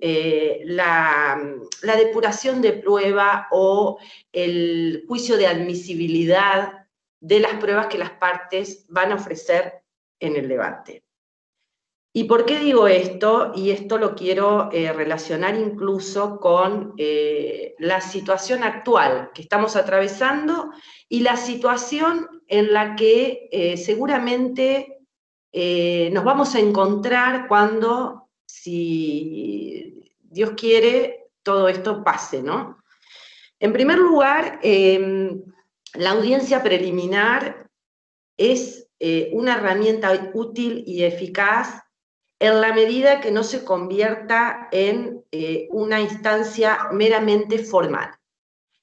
la depuración de prueba o el juicio de admisibilidad de las pruebas que las partes van a ofrecer en el debate. ¿Y por qué digo esto? Y esto lo quiero relacionar incluso con la situación actual que estamos atravesando y la situación en la que seguramente nos vamos a encontrar cuando, si Dios quiere, todo esto pase, ¿no? En primer lugar, la audiencia preliminar es una herramienta útil y eficaz en la medida que no se convierta en una instancia meramente formal.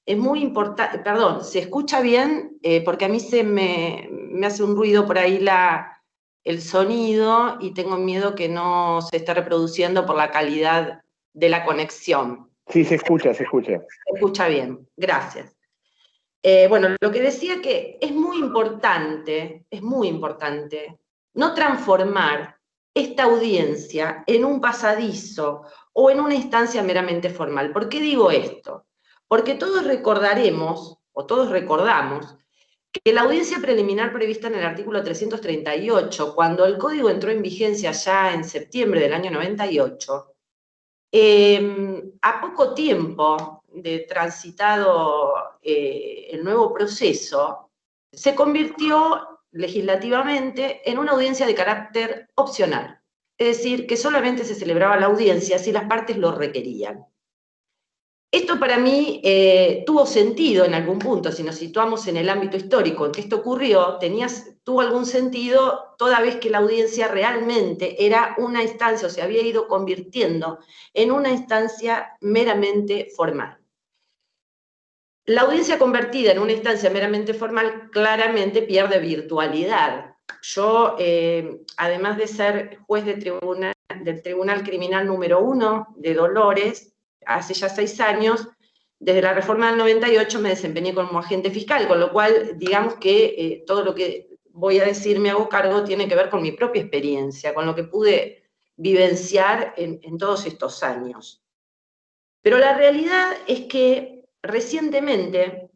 Es muy importante, perdón, ¿se escucha bien? Porque a mí me hace un ruido por ahí el sonido y tengo miedo que no se esté reproduciendo por la calidad de la conexión. Sí, se escucha, se escucha. Se escucha bien, gracias. Bueno, lo que decía que es muy importante no transformar esta audiencia en un pasadizo o en una instancia meramente formal. ¿Por qué digo esto? Porque todos recordaremos, o todos recordamos, que la audiencia preliminar prevista en el artículo 338, cuando el Código entró en vigencia ya en septiembre del año 98, a poco tiempo de transitado el nuevo proceso, se convirtió legislativamente en una audiencia de carácter opcional, es decir, que solamente se celebraba la audiencia si las partes lo requerían. Esto para mí tuvo sentido en algún punto, si nos situamos en el ámbito histórico en que esto ocurrió, tuvo algún sentido toda vez que la audiencia realmente era una instancia o se había ido convirtiendo en una instancia meramente formal. La audiencia convertida en una instancia meramente formal claramente pierde virtualidad. Yo, además de ser juez del Tribunal Criminal número 1 de Dolores, hace ya 6 años, desde la reforma del 98 me desempeñé como agente fiscal, con lo cual, digamos que todo lo que voy a decir, me hago cargo, tiene que ver con mi propia experiencia, con lo que pude vivenciar en todos estos años. Pero la realidad es que recientemente,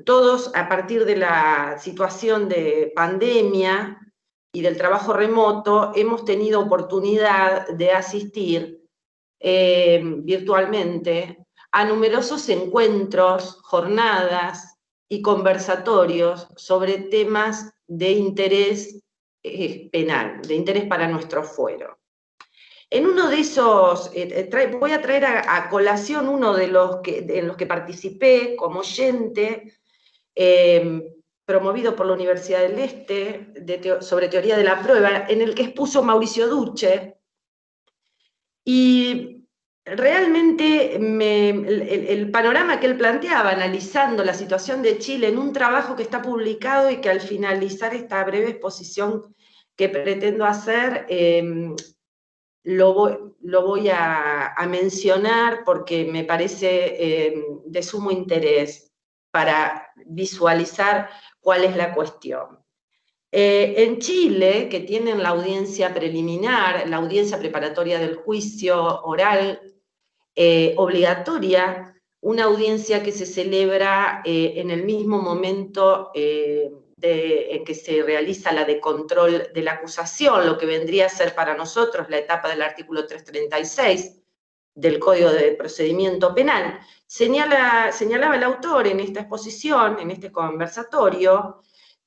todos, a partir de la situación de pandemia y del trabajo remoto, hemos tenido oportunidad de asistir virtualmente a numerosos encuentros, jornadas y conversatorios sobre temas de interés penal, de interés para nuestro fuero. En uno de esos, voy a traer a colación uno de en los que participé como oyente, promovido por la Universidad del Este, sobre teoría de la prueba, en el que expuso Mauricio Duce, y realmente el panorama que él planteaba, analizando la situación de Chile en un trabajo que está publicado y que al finalizar esta breve exposición que pretendo hacer, lo voy a mencionar porque me parece de sumo interés para visualizar cuál es la cuestión. En Chile, que tienen la audiencia preliminar, la audiencia preparatoria del juicio oral obligatoria, una audiencia que se celebra en el mismo momento en que se realiza la de control de la acusación, lo que vendría a ser para nosotros la etapa del artículo 336 del Código de Procedimiento Penal. Señalaba el autor en esta exposición, en este conversatorio,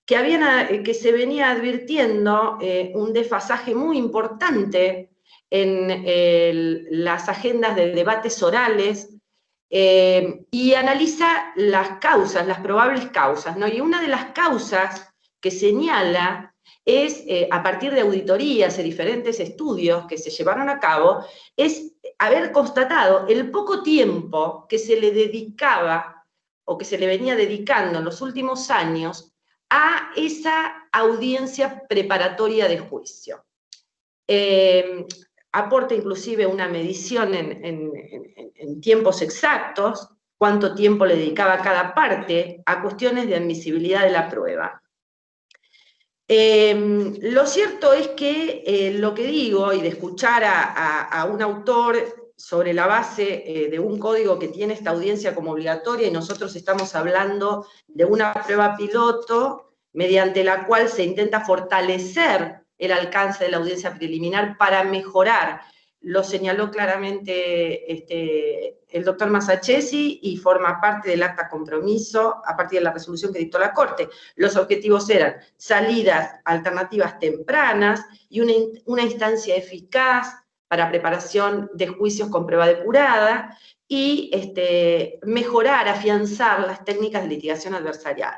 que se venía advirtiendo un desfasaje muy importante en las agendas de debates orales, y analiza las causas, las probables causas, ¿no? Y una de las causas que señala es, a partir de auditorías y diferentes estudios que se llevaron a cabo, es haber constatado el poco tiempo que se le dedicaba o que se le venía dedicando en los últimos años a esa audiencia preparatoria de juicio. Aporta inclusive una medición en tiempos exactos, cuánto tiempo le dedicaba cada parte a cuestiones de admisibilidad de la prueba. Lo cierto es que lo que digo, y de escuchar a un autor sobre la base de un código que tiene esta audiencia como obligatoria, y nosotros estamos hablando de una prueba piloto mediante la cual se intenta fortalecer el alcance de la audiencia preliminar para mejorar. Lo señaló claramente el doctor Masachesi y forma parte del acta compromiso a partir de la resolución que dictó la Corte. Los objetivos eran salidas alternativas tempranas y una instancia eficaz para preparación de juicios con prueba depurada y mejorar, afianzar las técnicas de litigación adversarial.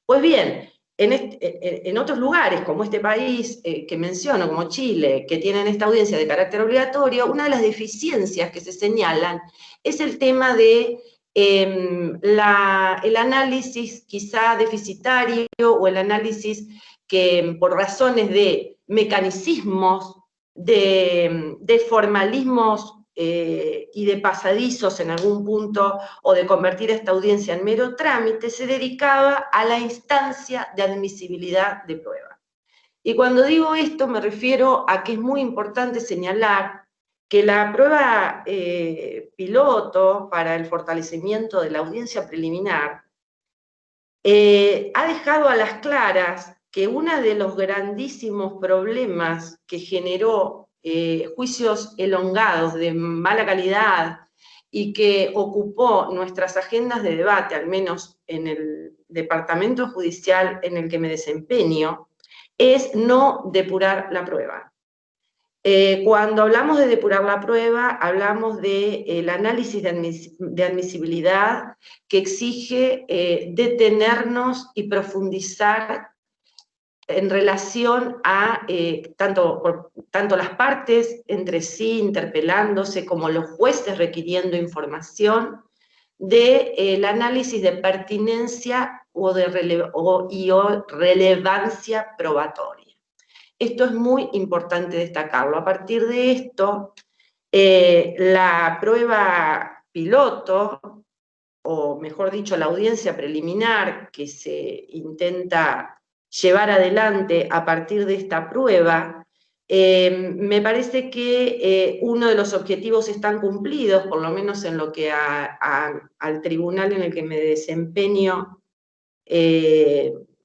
Pues bien, en otros lugares, como este país que menciono, como Chile, que tienen esta audiencia de carácter obligatorio, una de las deficiencias que se señalan es el tema de el análisis quizá deficitario o el análisis que por razones de mecanicismos, de formalismos y de pasadizos en algún punto, o de convertir esta audiencia en mero trámite, se dedicaba a la instancia de admisibilidad de prueba. Y cuando digo esto me refiero a que es muy importante señalar que la prueba piloto para el fortalecimiento de la audiencia preliminar ha dejado a las claras que uno de los grandísimos problemas que generó juicios elongados de mala calidad y que ocupó nuestras agendas de debate, al menos en el departamento judicial en el que me desempeño, es no depurar la prueba. Cuando hablamos de depurar la prueba, hablamos del análisis de admisibilidad que exige detenernos y profundizar en relación a tanto las partes entre sí interpelándose como los jueces requiriendo información del análisis de pertinencia o relevancia probatoria. Esto es muy importante destacarlo. A partir de esto, la prueba piloto, o mejor dicho, la audiencia preliminar que se intenta llevar adelante a partir de esta prueba, me parece que uno de los objetivos están cumplidos, por lo menos en lo que al tribunal en el que me desempeño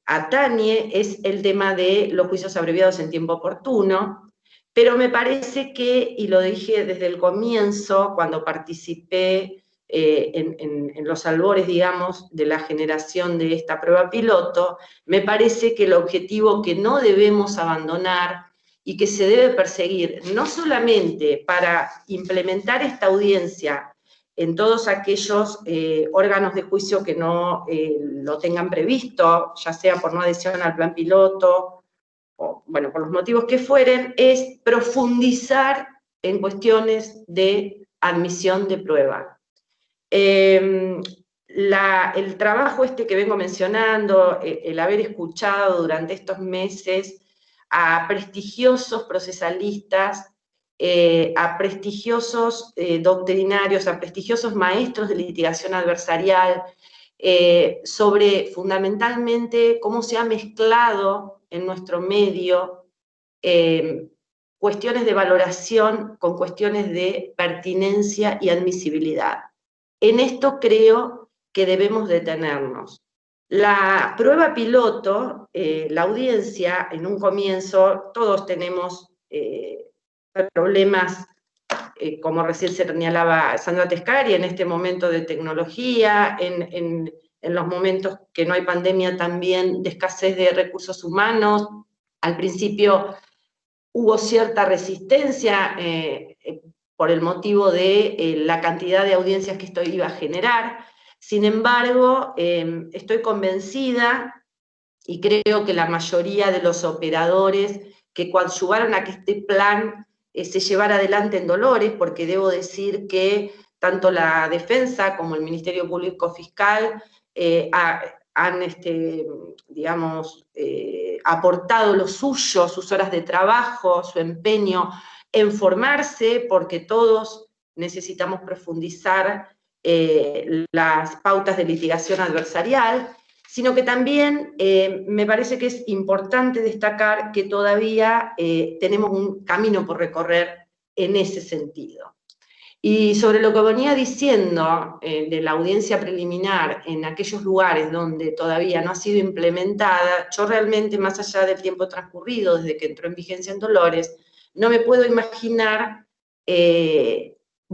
atañe, es el tema de los juicios abreviados en tiempo oportuno, pero me parece que, y lo dije desde el comienzo, cuando participé en los albores, digamos, de la generación de esta prueba piloto, me parece que el objetivo que no debemos abandonar y que se debe perseguir, no solamente para implementar esta audiencia en todos aquellos órganos de juicio que no lo tengan previsto, ya sea por no adhesión al plan piloto, o bueno, por los motivos que fueren, es profundizar en cuestiones de admisión de prueba. El trabajo que vengo mencionando, el haber escuchado durante estos meses a prestigiosos procesalistas, a prestigiosos doctrinarios, a prestigiosos maestros de litigación adversarial, sobre fundamentalmente cómo se ha mezclado en nuestro medio cuestiones de valoración con cuestiones de pertinencia y admisibilidad. en esto creo que debemos detenernos. La prueba piloto, la audiencia, en un comienzo, todos tenemos problemas, como recién señalaba Sandra Tescari, en este momento de tecnología, en los momentos que no hay pandemia también de escasez de recursos humanos. Al principio hubo cierta resistencia por el motivo de la cantidad de audiencias que esto iba a generar. Sin embargo, estoy convencida, y creo que la mayoría de los operadores que coadyuvaron a que este plan se llevara adelante en Dolores, porque debo decir que tanto la Defensa como el Ministerio Público Fiscal han, digamos, aportado lo suyo, sus horas de trabajo, su empeño en formarse, porque todos necesitamos profundizar las pautas de litigación adversarial, sino que también me parece que es importante destacar que todavía tenemos un camino por recorrer en ese sentido. Y sobre lo que venía diciendo de la audiencia preliminar en aquellos lugares donde todavía no ha sido implementada, yo realmente, más allá del tiempo transcurrido desde que entró en vigencia en Dolores, no me puedo imaginar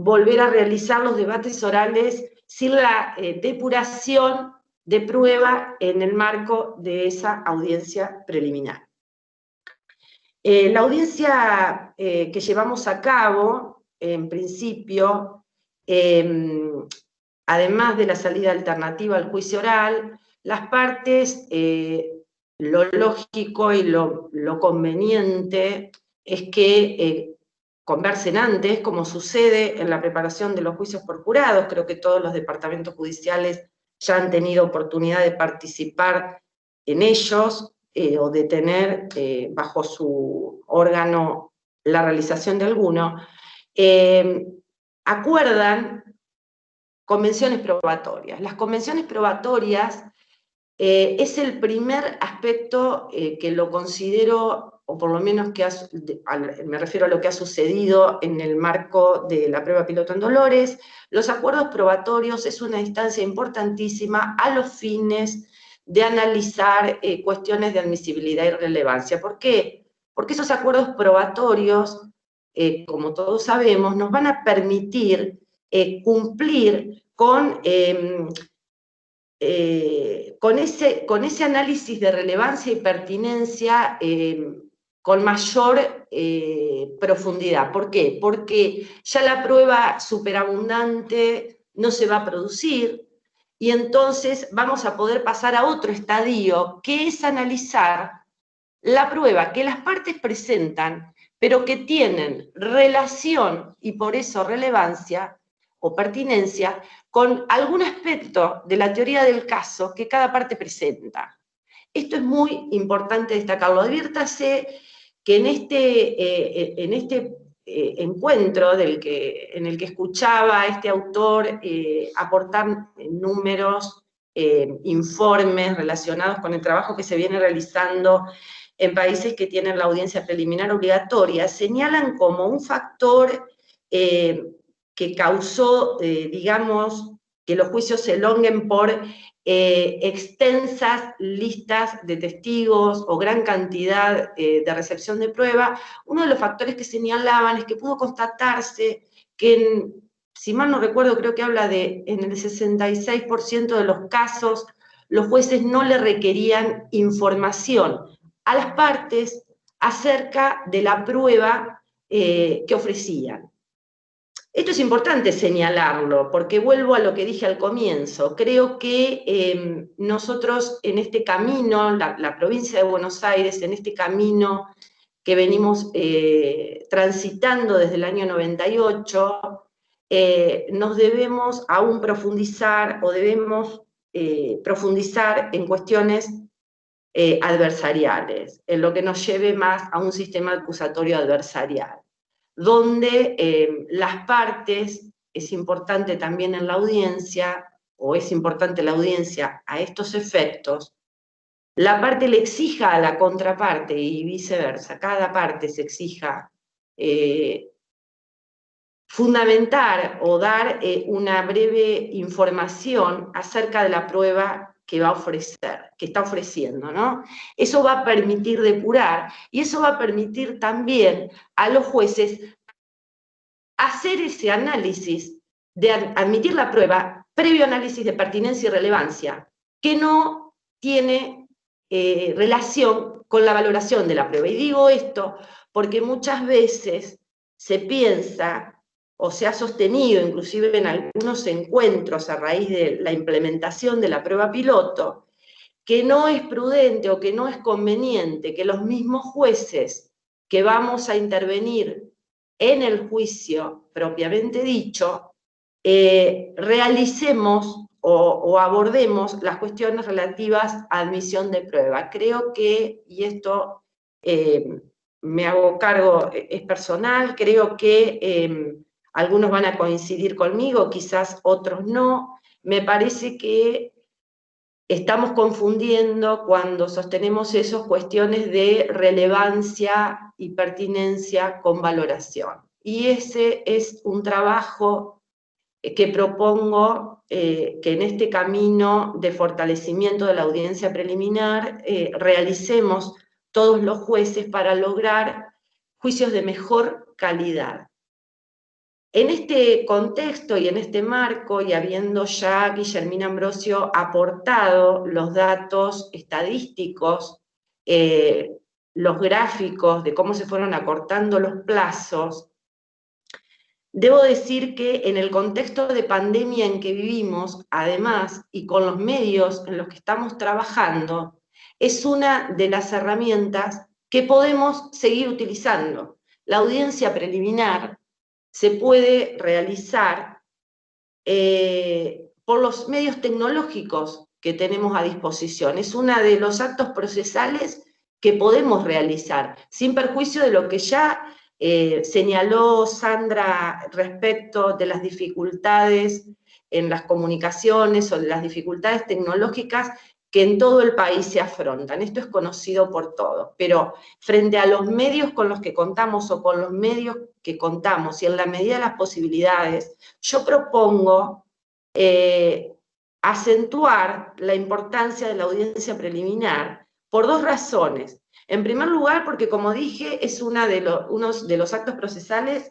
volver a realizar los debates orales sin la depuración de prueba en el marco de esa audiencia preliminar. La audiencia que llevamos a cabo, en principio, además de la salida alternativa al juicio oral, las partes, lo lógico y lo conveniente es que conversen antes, como sucede en la preparación de los juicios por jurados. Creo que todos los departamentos judiciales ya han tenido oportunidad de participar en ellos, o de tener bajo su órgano la realización de alguno. Acuerdan convenciones probatorias. Las convenciones probatorias es el primer aspecto que lo considero, o por lo menos que me refiero a lo que ha sucedido en el marco de la prueba piloto en Dolores. Los acuerdos probatorios es una instancia importantísima a los fines de analizar cuestiones de admisibilidad y relevancia. ¿Por qué? Porque esos acuerdos probatorios, como todos sabemos, nos van a permitir cumplir con ese análisis de relevancia y pertinencia con mayor profundidad. ¿Por qué? Porque ya la prueba superabundante no se va a producir, y entonces vamos a poder pasar a otro estadio, que es analizar la prueba que las partes presentan, pero que tienen relación y por eso relevancia o pertinencia con algún aspecto de la teoría del caso que cada parte presenta. Esto es muy importante destacarlo. Adviértase que en este encuentro en el que escuchaba a este autor aportar números, informes relacionados con el trabajo que se viene realizando en países que tienen la audiencia preliminar obligatoria, señalan como un factor que causó, digamos, que los juicios se elonguen por extensas listas de testigos o gran cantidad de recepción de prueba. Uno de los factores que señalaban es que pudo constatarse que, si mal no recuerdo, creo que habla de en el 66% de los casos, los jueces no le requerían información a las partes acerca de la prueba que ofrecían. Esto es importante señalarlo, porque vuelvo a lo que dije al comienzo. Creo que nosotros en este camino, la provincia de Buenos Aires, en este camino que venimos transitando desde el año 98, nos debemos aún profundizar, o debemos profundizar en cuestiones adversariales, en lo que nos lleve más a un sistema acusatorio adversarial, donde las partes, es importante también en la audiencia, o es importante la audiencia a estos efectos, la parte le exija a la contraparte y viceversa, cada parte se exija fundamentar o dar una breve información acerca de la prueba que va a ofrecer, que está ofreciendo, ¿no? Eso va a permitir depurar y eso va a permitir también a los jueces hacer ese análisis de admitir la prueba, previo análisis de pertinencia y relevancia, que no tiene relación con la valoración de la prueba. Y digo esto porque muchas veces se piensa, o se ha sostenido inclusive en algunos encuentros a raíz de la implementación de la prueba piloto, que no es prudente o que no es conveniente que los mismos jueces que vamos a intervenir en el juicio propiamente dicho, realicemos o abordemos las cuestiones relativas a admisión de prueba. Creo que, y esto me hago cargo, es personal, creo que algunos van a coincidir conmigo, quizás otros no. Me parece que estamos confundiendo cuando sostenemos esas cuestiones de relevancia y pertinencia con valoración. Y ese es un trabajo que propongo que en este camino de fortalecimiento de la audiencia preliminar realicemos todos los jueces para lograr juicios de mejor calidad. En este contexto y en este marco, y habiendo ya Guillermina Ambrosio aportado los datos estadísticos, los gráficos de cómo se fueron acortando los plazos, debo decir que en el contexto de pandemia en que vivimos, además, y con los medios en los que estamos trabajando, es una de las herramientas que podemos seguir utilizando. La audiencia preliminar se puede realizar por los medios tecnológicos que tenemos a disposición. Es uno de los actos procesales que podemos realizar, sin perjuicio de lo que ya señaló Sandra respecto de las dificultades en las comunicaciones o de las dificultades tecnológicas que en todo el país se afrontan. Esto es conocido por todos, pero frente a los medios con los que contamos o con los medios que contamos y en la medida de las posibilidades, yo propongo acentuar la importancia de la audiencia preliminar por dos razones. En primer lugar, porque como dije, es uno de los actos procesales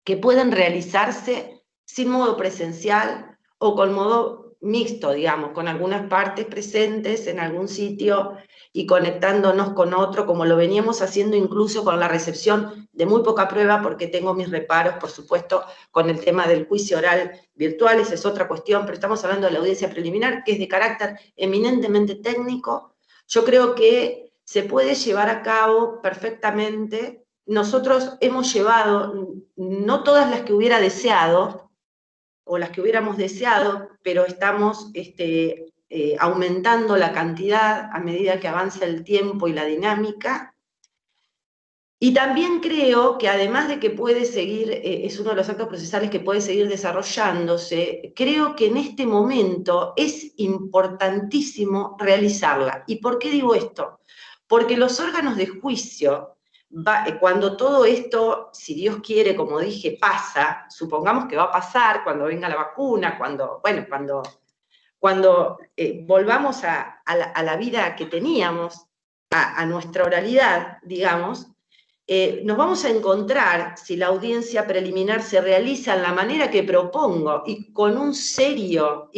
que pueden realizarse sin modo presencial o con modo mixto, digamos, con algunas partes presentes en algún sitio y conectándonos con otro, como lo veníamos haciendo incluso con la recepción de muy poca prueba, porque tengo mis reparos, por supuesto, con el tema del juicio oral virtual, esa es otra cuestión, pero estamos hablando de la audiencia preliminar, que es de carácter eminentemente técnico. Yo creo que se puede llevar a cabo perfectamente. Nosotros hemos llevado, no todas las que hubiera deseado, o las que hubiéramos deseado, pero estamos aumentando la cantidad a medida que avanza el tiempo y la dinámica. Y también creo que además de que puede seguir, es uno de los actos procesales que puede seguir desarrollándose, creo que en este momento es importantísimo realizarla. ¿Y por qué digo esto? Porque los órganos de juicio, cuando todo esto, si Dios quiere, como dije, pasa, supongamos que va a pasar cuando venga la vacuna, cuando volvamos a la vida que teníamos, a nuestra oralidad, digamos, nos vamos a encontrar, si la audiencia preliminar se realiza en la manera que propongo y con un serio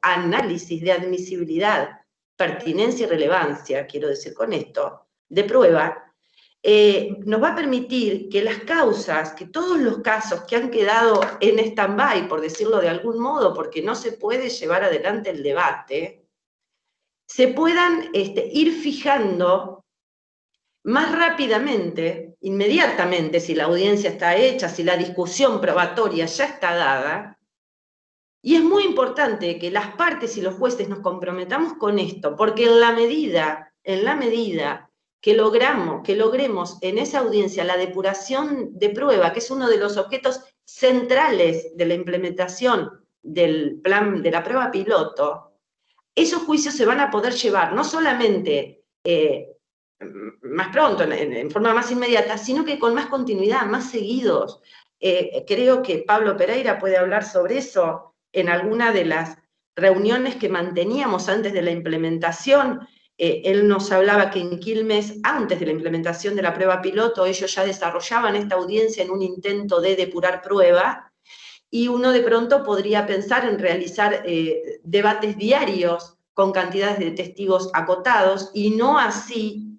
análisis de admisibilidad, pertinencia y relevancia, quiero decir con esto, de prueba, nos va a permitir que las causas, que todos los casos que han quedado en stand-by, por decirlo de algún modo, porque no se puede llevar adelante el debate, se puedan ir fijando más rápidamente, inmediatamente, si la audiencia está hecha, si la discusión probatoria ya está dada. Y es muy importante que las partes y los jueces nos comprometamos con esto, porque en la medida que logremos en esa audiencia la depuración de prueba, que es uno de los objetos centrales de la implementación del plan de la prueba piloto, esos juicios se van a poder llevar no solamente más pronto, en forma más inmediata, sino que con más continuidad, más seguidos. Creo que Pablo Pereira puede hablar sobre eso en alguna de las reuniones que manteníamos antes de la implementación. Él nos hablaba que en Quilmes, antes de la implementación de la prueba piloto, ellos ya desarrollaban esta audiencia en un intento de depurar prueba, y uno de pronto podría pensar en realizar debates diarios con cantidades de testigos acotados, y no así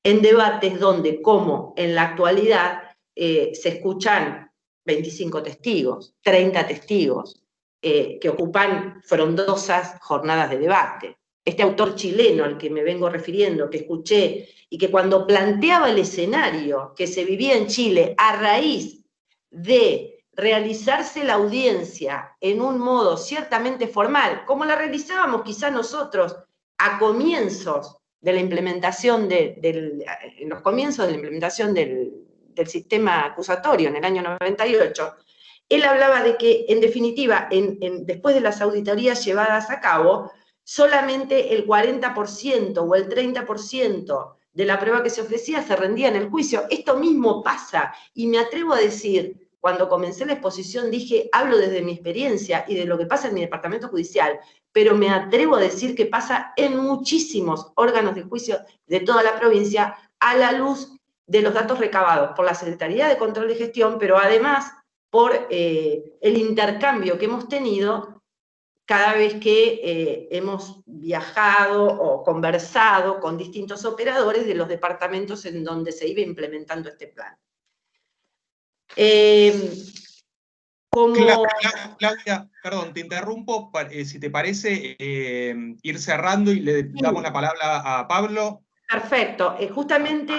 en debates donde, como en la actualidad, se escuchan 25 testigos, 30 testigos, que ocupan frondosas jornadas de debate. Este autor chileno al que me vengo refiriendo, que escuché, y que cuando planteaba el escenario que se vivía en Chile a raíz de realizarse la audiencia en un modo ciertamente formal, como la realizábamos quizá nosotros a comienzos de la implementación en los comienzos de la implementación del sistema acusatorio en el año 98, él hablaba de que, en definitiva, después de las auditorías llevadas a cabo, solamente el 40% o el 30% de la prueba que se ofrecía se rendía en el juicio. Esto mismo pasa, y me atrevo a decir, cuando comencé la exposición dije, hablo desde mi experiencia y de lo que pasa en mi departamento judicial, pero me atrevo a decir que pasa en muchísimos órganos de juicio de toda la provincia, a la luz de los datos recabados por la Secretaría de Control de Gestión, pero además por el intercambio que hemos tenido cada vez que hemos viajado o conversado con distintos operadores de los departamentos en donde se iba implementando este plan. Claudia, perdón, te interrumpo, si te parece, ir cerrando y le damos la palabra a Pablo. Perfecto, justamente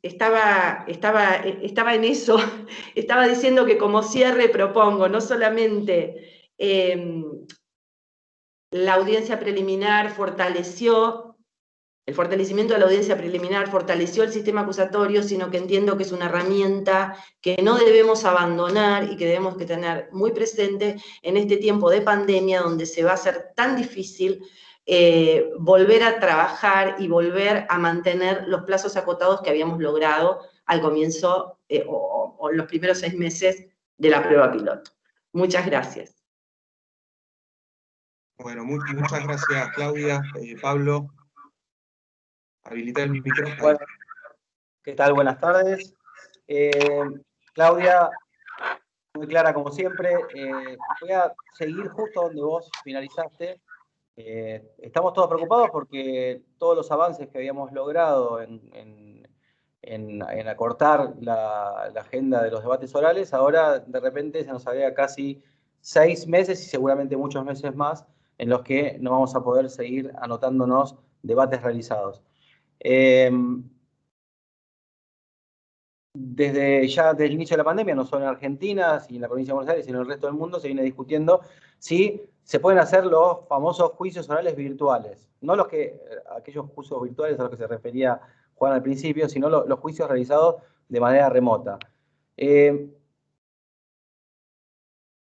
estaba en eso, estaba diciendo que como cierre propongo no solamente la audiencia preliminar el fortalecimiento de la audiencia preliminar fortaleció el sistema acusatorio, sino que entiendo que es una herramienta que no debemos abandonar y que debemos que tener muy presente en este tiempo de pandemia, donde se va a hacer tan difícil volver a trabajar y volver a mantener los plazos acotados que habíamos logrado al comienzo o en los primeros 6 meses de la prueba piloto. Muchas gracias. Bueno, muchas gracias, Claudia. Pablo, habilita el micrófono. Bueno, ¿qué tal? Buenas tardes. Claudia, muy clara como siempre. Voy a seguir justo donde vos finalizaste. Estamos todos preocupados porque todos los avances que habíamos logrado en acortar la agenda de los debates orales, ahora de repente se nos agrega casi 6 meses y seguramente muchos meses más en los que no vamos a poder seguir anotándonos debates realizados. Desde el inicio de la pandemia, no solo en Argentina, sino en la provincia de Buenos Aires, sino en el resto del mundo, se viene discutiendo si se pueden hacer los famosos juicios orales virtuales. No aquellos juicios virtuales a los que se refería Juan al principio, sino los juicios realizados de manera remota.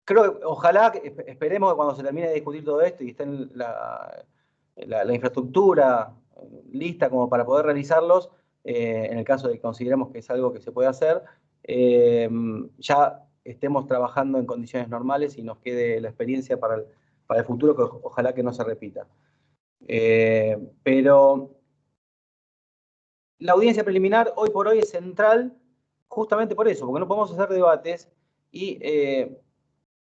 Creo que ojalá, esperemos que cuando se termine de discutir todo esto y esté la infraestructura lista como para poder realizarlos, en el caso de que consideremos que es algo que se puede hacer, ya estemos trabajando en condiciones normales y nos quede la experiencia para el futuro, que ojalá que no se repita. Pero la audiencia preliminar hoy por hoy es central justamente por eso, porque no podemos hacer debates y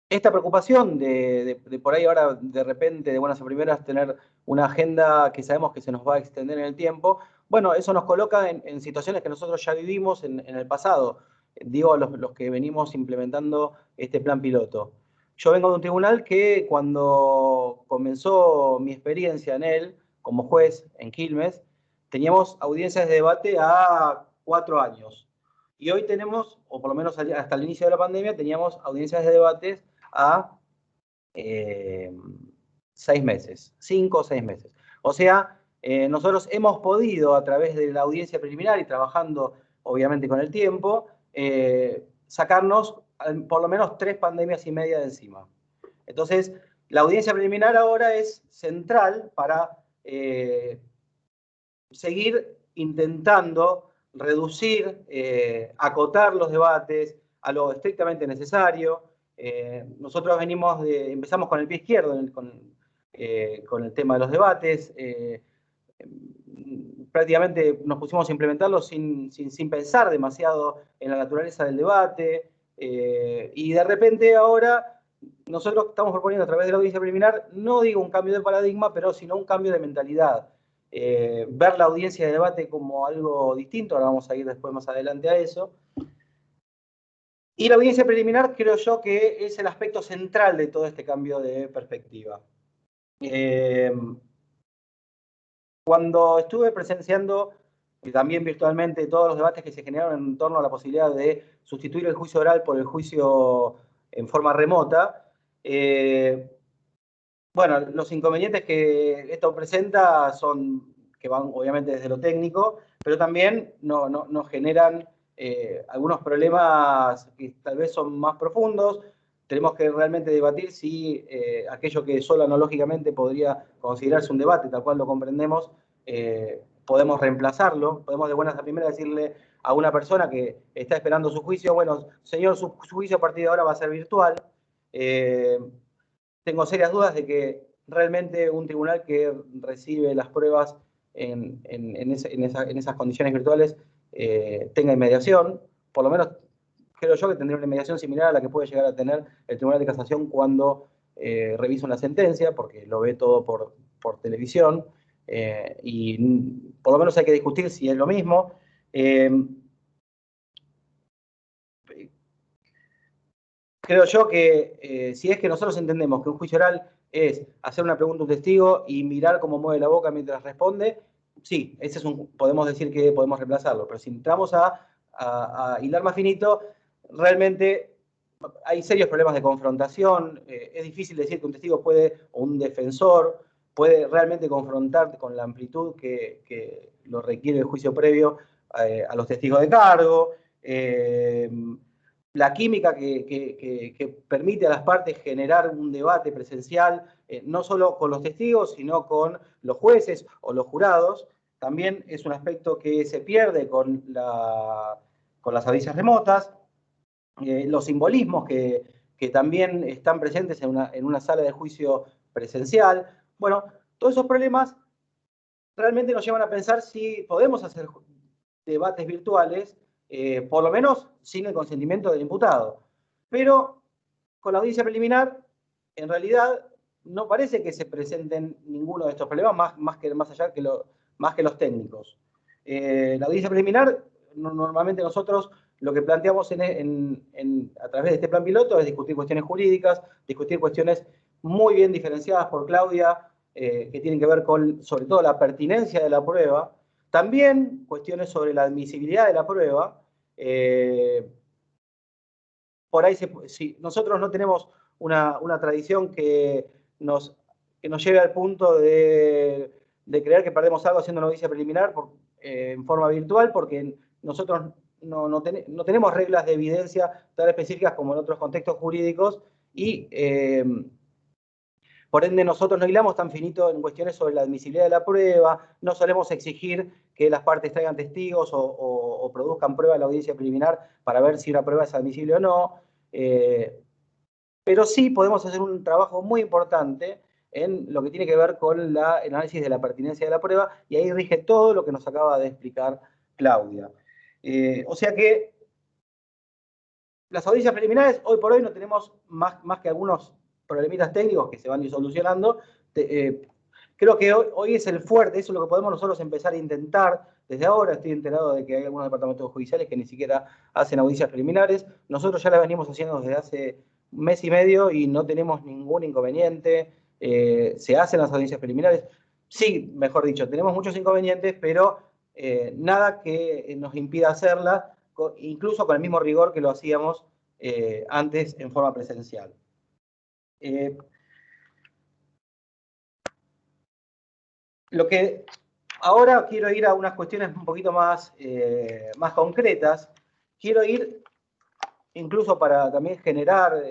esta preocupación de por ahí ahora de repente, de buenas a primeras, tener una agenda que sabemos que se nos va a extender en el tiempo, bueno, eso nos coloca en situaciones que nosotros ya vivimos en el pasado. Digo, los que venimos implementando este plan piloto. Yo vengo de un tribunal que cuando comenzó mi experiencia en él, como juez en Quilmes, teníamos audiencias de debate a 4 años. Y hoy tenemos, o por lo menos hasta el inicio de la pandemia, teníamos audiencias de debates a 6 meses, 5 o 6 meses. O sea, nosotros hemos podido, a través de la audiencia preliminar y trabajando obviamente con el tiempo, sacarnos por lo menos 3 pandemias y media de encima. Entonces, la audiencia preliminar ahora es central para seguir intentando reducir, acotar los debates a lo estrictamente necesario. Nosotros empezamos con el pie izquierdo con el tema de los debates. Prácticamente nos pusimos a implementarlo sin pensar demasiado en la naturaleza del debate. Y de repente ahora nosotros estamos proponiendo a través de la audiencia preliminar, no digo un cambio de paradigma, pero sino un cambio de mentalidad. Ver la audiencia de debate como algo distinto, ahora vamos a ir después más adelante a eso. Y la audiencia preliminar creo yo que es el aspecto central de todo este cambio de perspectiva. Cuando estuve presenciando, y también virtualmente, todos los debates que se generaron en torno a la posibilidad de sustituir el juicio oral por el juicio en forma remota, bueno, los inconvenientes que esto presenta son que van obviamente desde lo técnico, pero también nos generan algunos problemas que tal vez son más profundos. Tenemos que realmente debatir si aquello que solo analógicamente podría considerarse un debate, tal cual lo comprendemos, podemos reemplazarlo. Podemos de buenas a primeras decirle a una persona que está esperando su juicio, bueno, señor, su juicio a partir de ahora va a ser virtual. Tengo serias dudas de que realmente un tribunal que recibe las pruebas en esas condiciones virtuales tenga inmediación. Por lo menos creo yo que tendría una inmediación similar a la que puede llegar a tener el Tribunal de Casación cuando revisa una sentencia, porque lo ve todo por televisión, y por lo menos hay que discutir si es lo mismo. Creo yo que si es que nosotros entendemos que un juicio oral es hacer una pregunta a un testigo y mirar cómo mueve la boca mientras responde, sí, podemos decir que podemos reemplazarlo, pero si entramos a hilar más finito, realmente hay serios problemas de confrontación. Es difícil decir que un testigo o un defensor puede realmente confrontar con la amplitud que lo requiere el juicio previo a los testigos de cargo. La química que permite a las partes generar un debate presencial, no solo con los testigos, sino con los jueces o los jurados, también es un aspecto que se pierde con las audiencias remotas. Los simbolismos que también están presentes en una sala de juicio presencial. Bueno, todos esos problemas realmente nos llevan a pensar si podemos hacer debates virtuales, por lo menos sin el consentimiento del imputado. Pero con la audiencia preliminar, en realidad, no parece que se presenten ninguno de estos problemas, más que los técnicos. La audiencia preliminar, normalmente nosotros lo que planteamos a través de este plan piloto es discutir cuestiones jurídicas, discutir cuestiones muy bien diferenciadas por Claudia, que tienen que ver con, sobre todo, la pertinencia de la prueba. También cuestiones sobre la admisibilidad de la prueba. Por ahí, si nosotros no tenemos una tradición que nos lleve al punto de creer que perdemos algo haciendo una audiencia preliminar en forma virtual, porque nosotros no tenemos reglas de evidencia tan específicas como en otros contextos jurídicos, y por ende nosotros no hilamos tan finito en cuestiones sobre la admisibilidad de la prueba, no solemos exigir que las partes traigan testigos o produzcan pruebas en la audiencia preliminar para ver si una prueba es admisible o no. Pero sí podemos hacer un trabajo muy importante en lo que tiene que ver con el análisis de la pertinencia de la prueba, y ahí rige todo lo que nos acaba de explicar Claudia. O sea que las audiencias preliminares, hoy por hoy no tenemos más que algunos problemitas técnicos que se van a ir solucionando. Creo que hoy es el fuerte, eso es lo que podemos nosotros empezar a intentar. Desde ahora estoy enterado de que hay algunos departamentos judiciales que ni siquiera hacen audiencias preliminares. Nosotros ya las venimos haciendo desde hace un mes y medio y no tenemos ningún inconveniente. Se hacen las audiencias preliminares. Sí, mejor dicho, tenemos muchos inconvenientes, pero nada que nos impida hacerlas, incluso con el mismo rigor que lo hacíamos antes en forma presencial. Lo que ahora quiero ir a unas cuestiones un poquito más concretas. Quiero ir incluso para también generar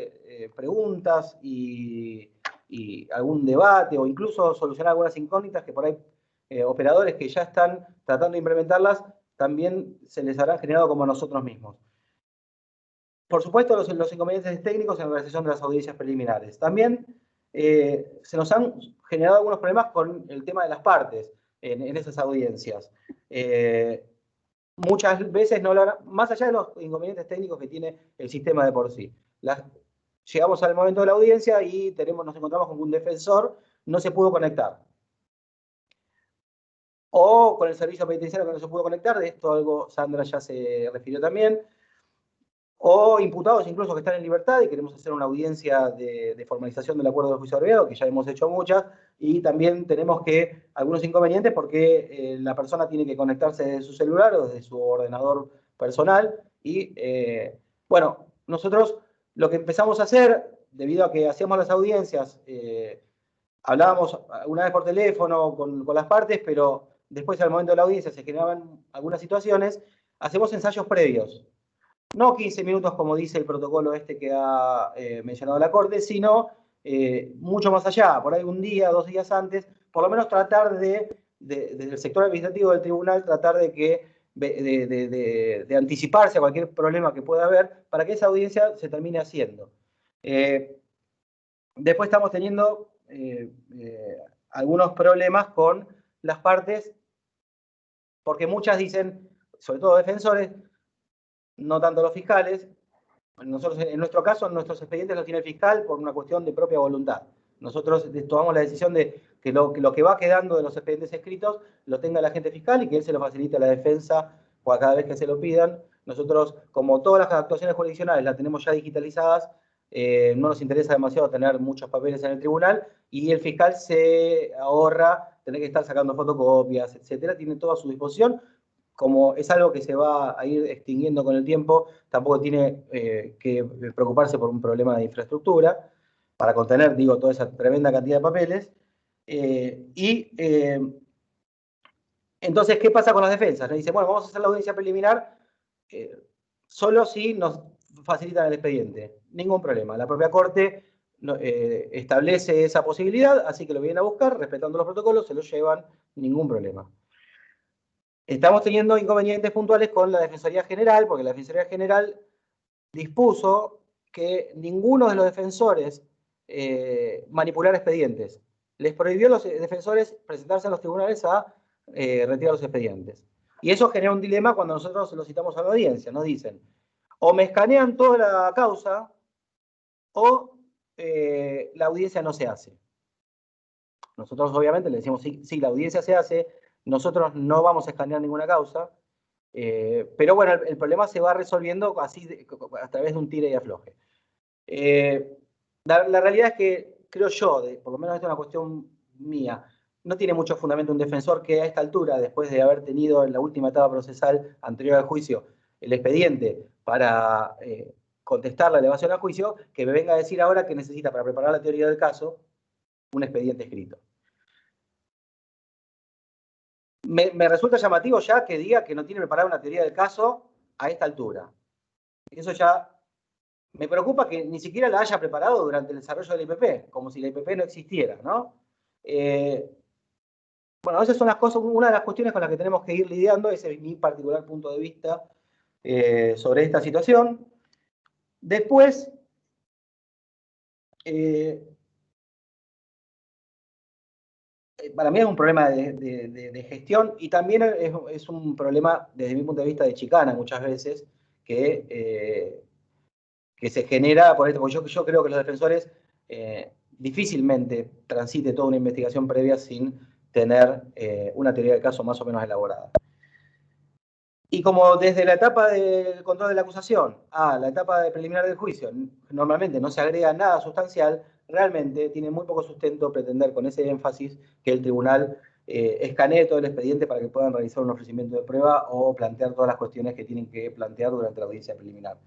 preguntas y algún debate, o incluso solucionar algunas incógnitas que por ahí operadores que ya están tratando de implementarlas, también se les habrá generado como a nosotros mismos. Por supuesto, los inconvenientes técnicos en la realización de las audiencias preliminares. También se nos han generado algunos problemas con el tema de las partes en esas audiencias. Muchas veces, más allá de los inconvenientes técnicos que tiene el sistema de por sí. Llegamos al momento de la audiencia y nos encontramos con que un defensor no se pudo conectar. O con el servicio penitenciario que no se pudo conectar, de esto algo Sandra ya se refirió también. O imputados incluso que están en libertad y queremos hacer una audiencia de formalización del acuerdo de juicio abreviado, que ya hemos hecho muchas, y también tenemos algunos inconvenientes porque la persona tiene que conectarse desde su celular o desde su ordenador personal. Y bueno, nosotros lo que empezamos a hacer, debido a que hacíamos las audiencias, hablábamos una vez por teléfono con las partes, pero después al momento de la audiencia se generaban algunas situaciones, hacemos ensayos previos. No 15 minutos como dice el protocolo que ha mencionado la Corte, sino mucho más allá, por ahí un día, 2 días antes, por lo menos tratar desde el sector administrativo del tribunal, tratar de anticiparse a cualquier problema que pueda haber para que esa audiencia se termine haciendo. Después estamos teniendo algunos problemas con las partes, porque muchas dicen, sobre todo defensores, no tanto los fiscales. Nosotros, en nuestro caso, nuestros expedientes los tiene el fiscal por una cuestión de propia voluntad. Nosotros tomamos la decisión de que lo que va quedando de los expedientes escritos lo tenga el agente fiscal y que él se lo facilite a la defensa o a cada vez que se lo pidan. Nosotros, como todas las actuaciones jurisdiccionales las tenemos ya digitalizadas, no nos interesa demasiado tener muchos papeles en el tribunal y el fiscal se ahorra tener que estar sacando fotocopias, etcétera. Tiene todo a su disposición. Como es algo que se va a ir extinguiendo con el tiempo, tampoco tiene que preocuparse por un problema de infraestructura para contener, digo, toda esa tremenda cantidad de papeles. Entonces, ¿qué pasa con las defensas? Nos dicen, bueno, vamos a hacer la audiencia preliminar solo si nos facilitan el expediente. Ningún problema. La propia Corte establece esa posibilidad, así que lo vienen a buscar, respetando los protocolos, se lo llevan, ningún problema. Estamos teniendo inconvenientes puntuales con la Defensoría General, porque la Defensoría General dispuso que ninguno de los defensores manipulara expedientes. Les prohibió a los defensores presentarse a los tribunales a retirar los expedientes. Y eso genera un dilema cuando nosotros los citamos a la audiencia. Nos dicen, o me escanean toda la causa, o la audiencia no se hace. Nosotros obviamente le decimos, sí, la audiencia se hace, nosotros no vamos a escanear ninguna causa, pero bueno, el problema se va resolviendo así a través de un tire y afloje. La realidad es que, creo yo, por lo menos esta es una cuestión mía, no tiene mucho fundamento un defensor que a esta altura, después de haber tenido en la última etapa procesal anterior al juicio el expediente para contestar la elevación al juicio, que me venga a decir ahora que necesita para preparar la teoría del caso un expediente escrito. Me resulta llamativo ya que diga que no tiene preparada una teoría del caso a esta altura. Eso ya me preocupa que ni siquiera la haya preparado durante el desarrollo del IPP, como si la IPP no existiera, ¿no? Bueno, esas son las cosas, una de las cuestiones con las que tenemos que ir lidiando, ese es mi particular punto de vista sobre esta situación. Después, para mí es un problema de gestión y también es un problema, desde mi punto de vista, de chicana muchas veces, que se genera por esto, porque yo creo que los defensores difícilmente transite toda una investigación previa sin tener una teoría del caso más o menos elaborada. Y como desde la etapa del control de la acusación a la etapa de preliminar del juicio normalmente no se agrega nada sustancial, realmente tiene muy poco sustento pretender con ese énfasis que el tribunal escanee todo el expediente para que puedan realizar un ofrecimiento de prueba o plantear todas las cuestiones que tienen que plantear durante la audiencia preliminar.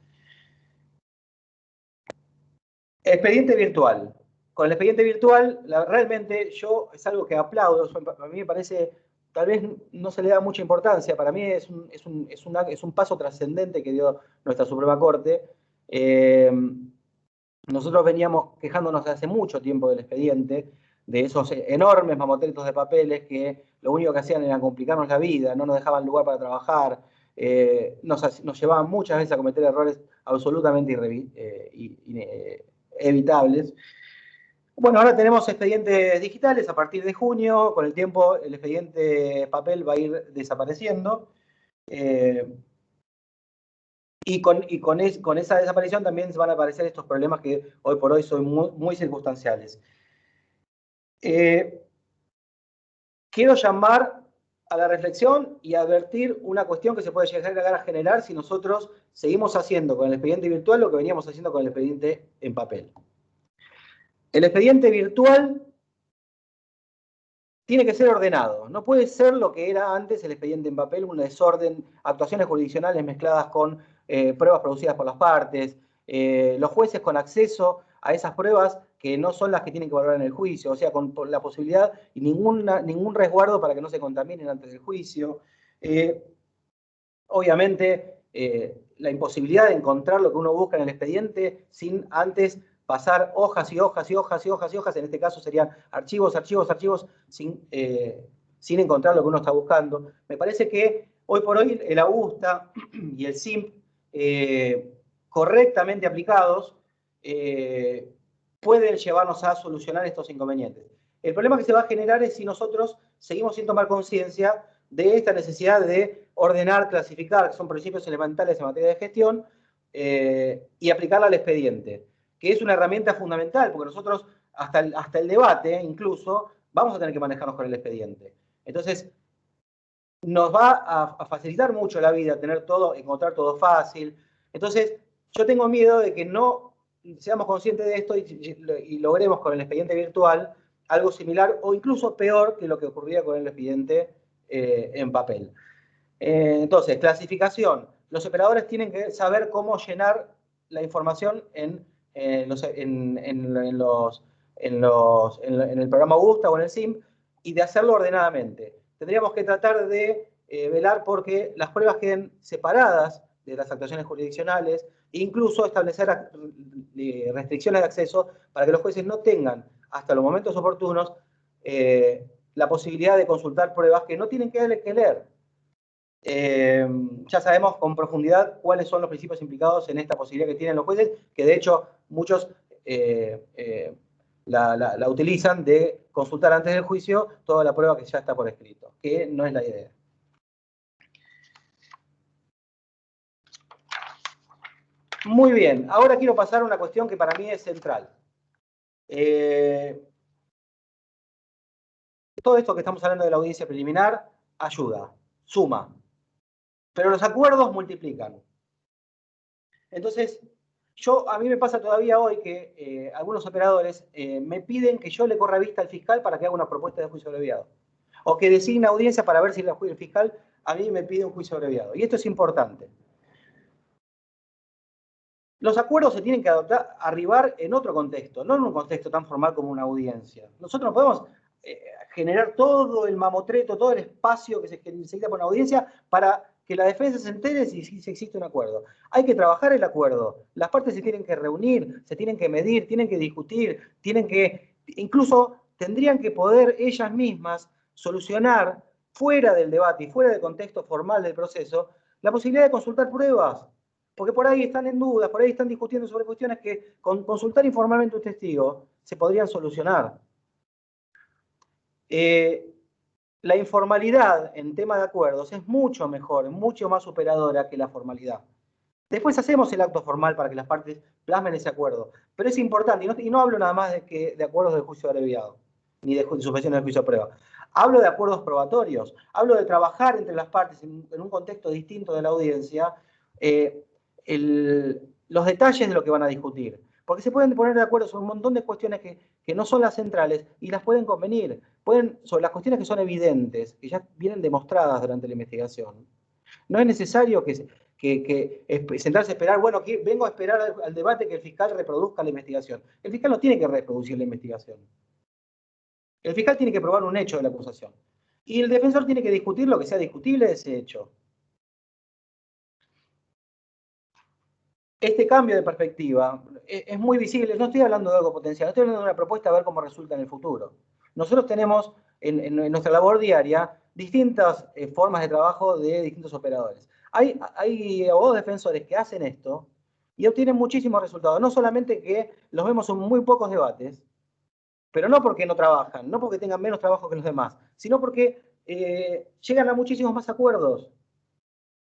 Expediente virtual. Con el expediente virtual, realmente es algo que aplaudo, a mí me parece, tal vez no se le da mucha importancia, para mí es un paso trascendente que dio nuestra Suprema Corte. Nosotros veníamos quejándonos hace mucho tiempo del expediente, de esos enormes mamotretos de papeles que lo único que hacían era complicarnos la vida, no nos dejaban lugar para trabajar, nos llevaban muchas veces a cometer errores absolutamente evitables. Bueno, ahora tenemos expedientes digitales a partir de junio. Con el tiempo el expediente papel va a ir desapareciendo. Y con esa desaparición también van a aparecer estos problemas que hoy por hoy son muy circunstanciales. Quiero llamar a la reflexión y advertir una cuestión que se puede llegar a generar si nosotros seguimos haciendo con el expediente virtual lo que veníamos haciendo con el expediente en papel. El expediente virtual tiene que ser ordenado. No puede ser lo que era antes el expediente en papel, un desorden, actuaciones jurisdiccionales mezcladas con pruebas producidas por las partes, los jueces con acceso a esas pruebas que no son las que tienen que valorar en el juicio, o sea, con la posibilidad y ningún resguardo para que no se contaminen antes del juicio. Obviamente, la imposibilidad de encontrar lo que uno busca en el expediente sin antes pasar hojas y hojas y hojas y hojas y hojas, en este caso serían archivos, archivos, archivos, sin encontrar lo que uno está buscando. Me parece que hoy por hoy el AUSTA y el SIMP, correctamente aplicados, pueden llevarnos a solucionar estos inconvenientes. El problema que se va a generar es si nosotros seguimos sin tomar conciencia de esta necesidad de ordenar, clasificar, que son principios elementales en materia de gestión, y aplicarla al expediente, que es una herramienta fundamental, porque nosotros hasta el debate, incluso, vamos a tener que manejarnos con el expediente. Entonces, nos va a facilitar mucho la vida tener todo, encontrar todo fácil. Entonces, yo tengo miedo de que no seamos conscientes de esto y logremos con el expediente virtual algo similar o incluso peor que lo que ocurría con el expediente en papel. Entonces, clasificación. Los operadores tienen que saber cómo llenar la información en el programa AUSTA o en el SIM y de hacerlo ordenadamente. Tendríamos que tratar de velar porque las pruebas queden separadas de las actuaciones jurisdiccionales e incluso establecer restricciones de acceso para que los jueces no tengan, hasta los momentos oportunos, la posibilidad de consultar pruebas que no tienen que leer. Ya sabemos con profundidad cuáles son los principios implicados en esta posibilidad que tienen los jueces, que de hecho muchos la utilizan de consultar antes del juicio toda la prueba que ya está por escrito, que no es la idea. Muy bien, ahora quiero pasar a una cuestión que para mí es central. Todo esto que estamos hablando de la audiencia preliminar ayuda, suma, pero los acuerdos multiplican. Entonces, a mí me pasa todavía hoy que algunos operadores me piden que yo le corra vista al fiscal para que haga una propuesta de juicio abreviado. O que designe audiencia para ver si el fiscal a mí me pide un juicio abreviado. Y esto es importante. Los acuerdos se tienen que arribar en otro contexto, no en un contexto tan formal como una audiencia. Nosotros no podemos generar todo el mamotreto, todo el espacio que se necesita por una audiencia para que la defensa se entere si existe un acuerdo. Hay que trabajar el acuerdo. Las partes se tienen que reunir, se tienen que medir, tienen que discutir, incluso tendrían que poder ellas mismas solucionar fuera del debate y fuera del contexto formal del proceso la posibilidad de consultar pruebas. Porque por ahí están en dudas, por ahí están discutiendo sobre cuestiones que con consultar informalmente un testigo se podrían solucionar. La informalidad en tema de acuerdos es mucho mejor, mucho más superadora que la formalidad. Después hacemos el acto formal para que las partes plasmen ese acuerdo. Pero es importante, y no hablo nada más de acuerdos de juicio abreviado, ni de suspensión del juicio a prueba. Hablo de acuerdos probatorios, hablo de trabajar entre las partes en un contexto distinto de la audiencia, los detalles de lo que van a discutir. Porque se pueden poner de acuerdo sobre un montón de cuestiones que no son las centrales y las pueden convenir. Sobre las cuestiones que son evidentes, que ya vienen demostradas durante la investigación. No es necesario sentarse a esperar, bueno, vengo a esperar al debate que el fiscal reproduzca la investigación. El fiscal no tiene que reproducir la investigación. El fiscal tiene que probar un hecho de la acusación. Y el defensor tiene que discutir lo que sea discutible de ese hecho. Este cambio de perspectiva es muy visible. No estoy hablando de algo potencial, estoy hablando de una propuesta a ver cómo resulta en el futuro. nosotros tenemos en nuestra labor diaria distintas formas de trabajo de distintos operadores. Hay abogados defensores que hacen esto y obtienen muchísimos resultados. No solamente que los vemos en muy pocos debates, pero no porque no trabajan, no porque tengan menos trabajo que los demás, sino porque llegan a muchísimos más acuerdos.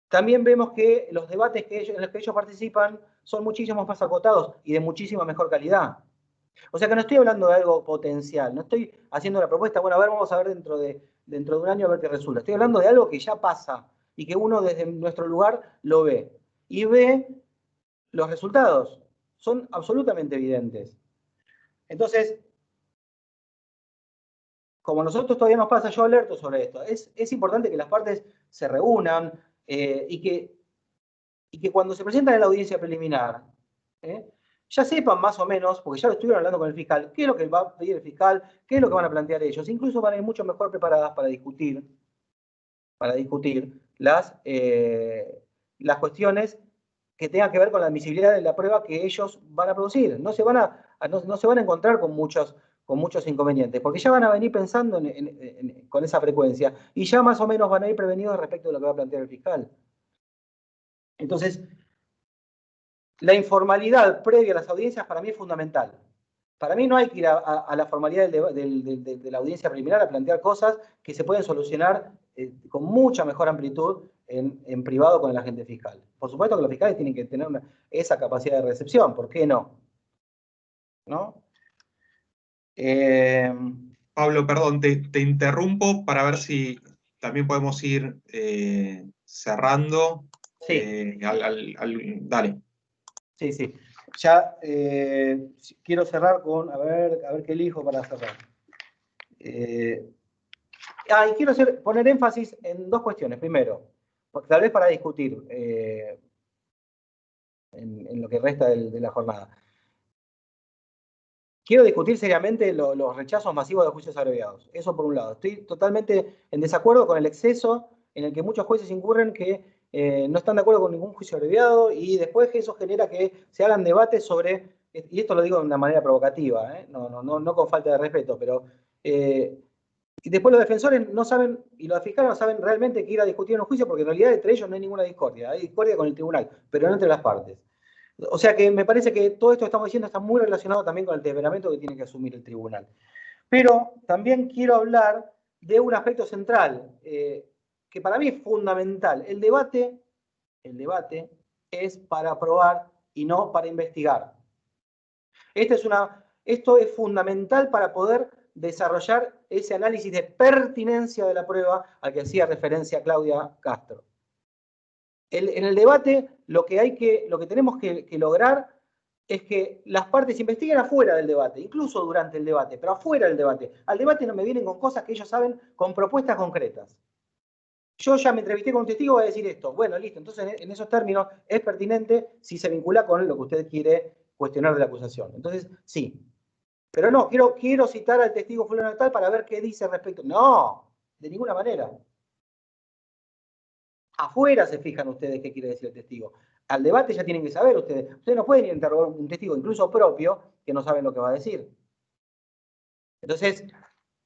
También vemos que los debates en los que ellos participan son muchísimos más acotados y de muchísima mejor calidad. O sea que no estoy hablando de algo potencial, no estoy haciendo la propuesta, bueno, a ver, vamos a ver dentro de un año a ver qué resulta. Estoy hablando de algo que ya pasa y que uno desde nuestro lugar lo ve. Y ve los resultados. Son absolutamente evidentes. Entonces, como a nosotros todavía nos pasa, yo alerto sobre esto. Es importante que las partes se reúnan y que cuando se presentan en la audiencia preliminar, ya sepan más o menos, porque ya lo estuvieron hablando con el fiscal, qué es lo que va a pedir el fiscal, qué es lo que van a plantear ellos. Incluso van a ir mucho mejor preparadas para discutir las cuestiones que tengan que ver con la admisibilidad de la prueba que ellos van a producir. No se van a encontrar con muchos inconvenientes, porque ya van a venir pensando con esa frecuencia y ya más o menos van a ir prevenidos respecto de lo que va a plantear el fiscal. Entonces, la informalidad previa a las audiencias para mí es fundamental. Para mí no hay que ir a la formalidad de la audiencia preliminar a plantear cosas que se pueden solucionar con mucha mejor amplitud en privado con el agente fiscal. Por supuesto que los fiscales tienen que tener esa capacidad de recepción, ¿por qué no? ¿No? Pablo, perdón, te interrumpo para ver si también podemos ir cerrando. Sí. Dale. Sí, sí. Ya quiero cerrar con, a ver qué elijo para cerrar. Y quiero poner énfasis en dos cuestiones. Primero, tal vez para discutir en lo que resta de la jornada. Quiero discutir seriamente los rechazos masivos de juicios abreviados. Eso por un lado. Estoy totalmente en desacuerdo con el exceso en el que muchos jueces incurren que no están de acuerdo con ningún juicio abreviado y después que eso genera que se hagan debates sobre, y esto lo digo de una manera provocativa, no con falta de respeto, pero y después los defensores no saben, y los fiscales no saben realmente que ir a discutir en un juicio, porque en realidad entre ellos no hay ninguna discordia, hay discordia con el tribunal, pero no entre las partes. O sea que me parece que todo esto que estamos diciendo está muy relacionado también con el temperamento que tiene que asumir el tribunal. Pero también quiero hablar de un aspecto central, que para mí es fundamental. El debate es para probar y no para investigar. Esto es fundamental para poder desarrollar ese análisis de pertinencia de la prueba al que hacía referencia Claudia Castro. En el debate lo que tenemos que lograr es que las partes investiguen afuera del debate, incluso durante el debate, pero afuera del debate. Al debate no me vienen con cosas que ellos saben, con propuestas concretas. Yo ya me entrevisté con un testigo, voy a decir esto. Bueno, listo, entonces en esos términos es pertinente si se vincula con lo que usted quiere cuestionar de la acusación. Entonces, sí. Pero no, quiero citar al testigo fulano tal para ver qué dice respecto. No, de ninguna manera. Afuera se fijan ustedes qué quiere decir el testigo. Al debate ya tienen que saber ustedes. Ustedes no pueden ir a interrogar un testigo, incluso propio, que no saben lo que va a decir. Entonces,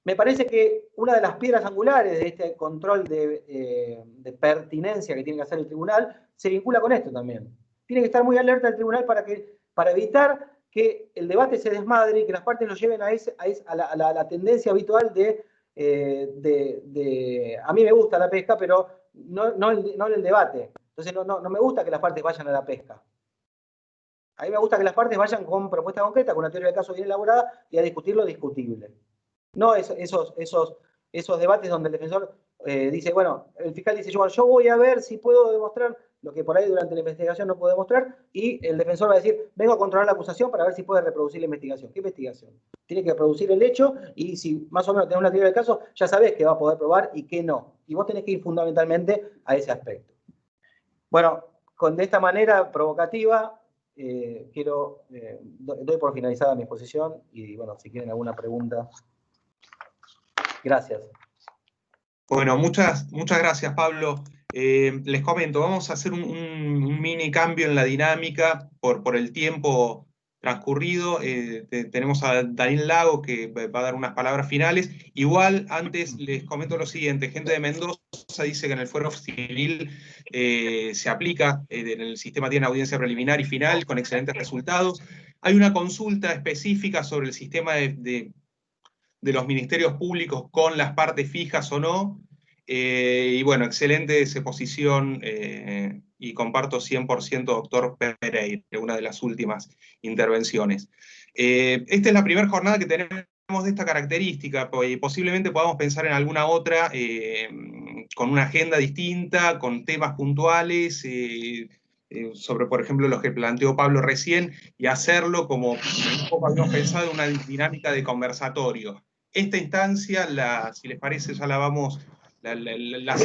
me parece que una de las piedras angulares de este control de pertinencia que tiene que hacer el tribunal se vincula con esto también. Tiene que estar muy alerta el tribunal para evitar que el debate se desmadre y que las partes lo lleven a la tendencia habitual de a mí me gusta la pesca, pero no el debate. Entonces no me gusta que las partes vayan a la pesca. A mí me gusta que las partes vayan con propuesta concreta, con una teoría del caso bien elaborada y a discutir lo discutible. No esos debates donde el defensor dice, bueno, el fiscal dice, yo voy a ver si puedo demostrar lo que por ahí durante la investigación no puedo demostrar, y el defensor va a decir, vengo a controlar la acusación para ver si puede reproducir la investigación. ¿Qué investigación? Tiene que reproducir el hecho, y si más o menos tenés una teoría del caso, ya sabés qué va a poder probar y qué no. Y vos tenés que ir fundamentalmente a ese aspecto. Bueno, de esta manera provocativa, doy por finalizada mi exposición, y bueno, si quieren alguna pregunta. Gracias. Bueno, muchas gracias, Pablo. Les comento, vamos a hacer un mini cambio en la dinámica por el tiempo transcurrido. Tenemos a Daniel Lago, que va a dar unas palabras finales. Igual, antes les comento lo siguiente: gente de Mendoza dice que en el fuero civil se aplica, en el sistema tiene audiencia preliminar y final, con excelentes resultados. Hay una consulta específica sobre el sistema de los ministerios públicos con las partes fijas o no. Y bueno, excelente esa posición, y comparto 100%, doctor Pereira, una de las últimas intervenciones. Esta es la primera jornada que tenemos de esta característica, y posiblemente podamos pensar en alguna otra, con una agenda distinta, con temas puntuales, sobre, por ejemplo, los que planteó Pablo recién, y hacerlo como un poco habíamos pensado, en una dinámica de conversatorio. Esta instancia, si les parece, ya la cerramos con las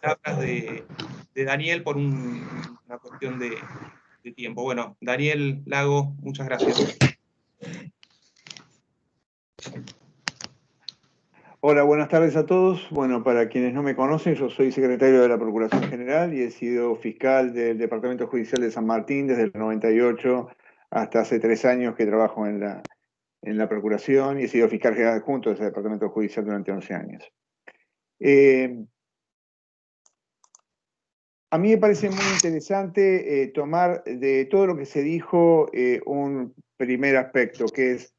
palabras de Daniel por una cuestión de tiempo. Bueno, Daniel Lago, muchas gracias. Hola, buenas tardes a todos. Bueno, para quienes no me conocen, yo soy secretario de la Procuración General y he sido fiscal del Departamento Judicial de San Martín desde el 98 hasta hace 3 años que trabajo en la Procuración, y he sido fiscal general adjunto de ese Departamento Judicial durante 11 años. A mí me parece muy interesante tomar de todo lo que se dijo un primer aspecto, que es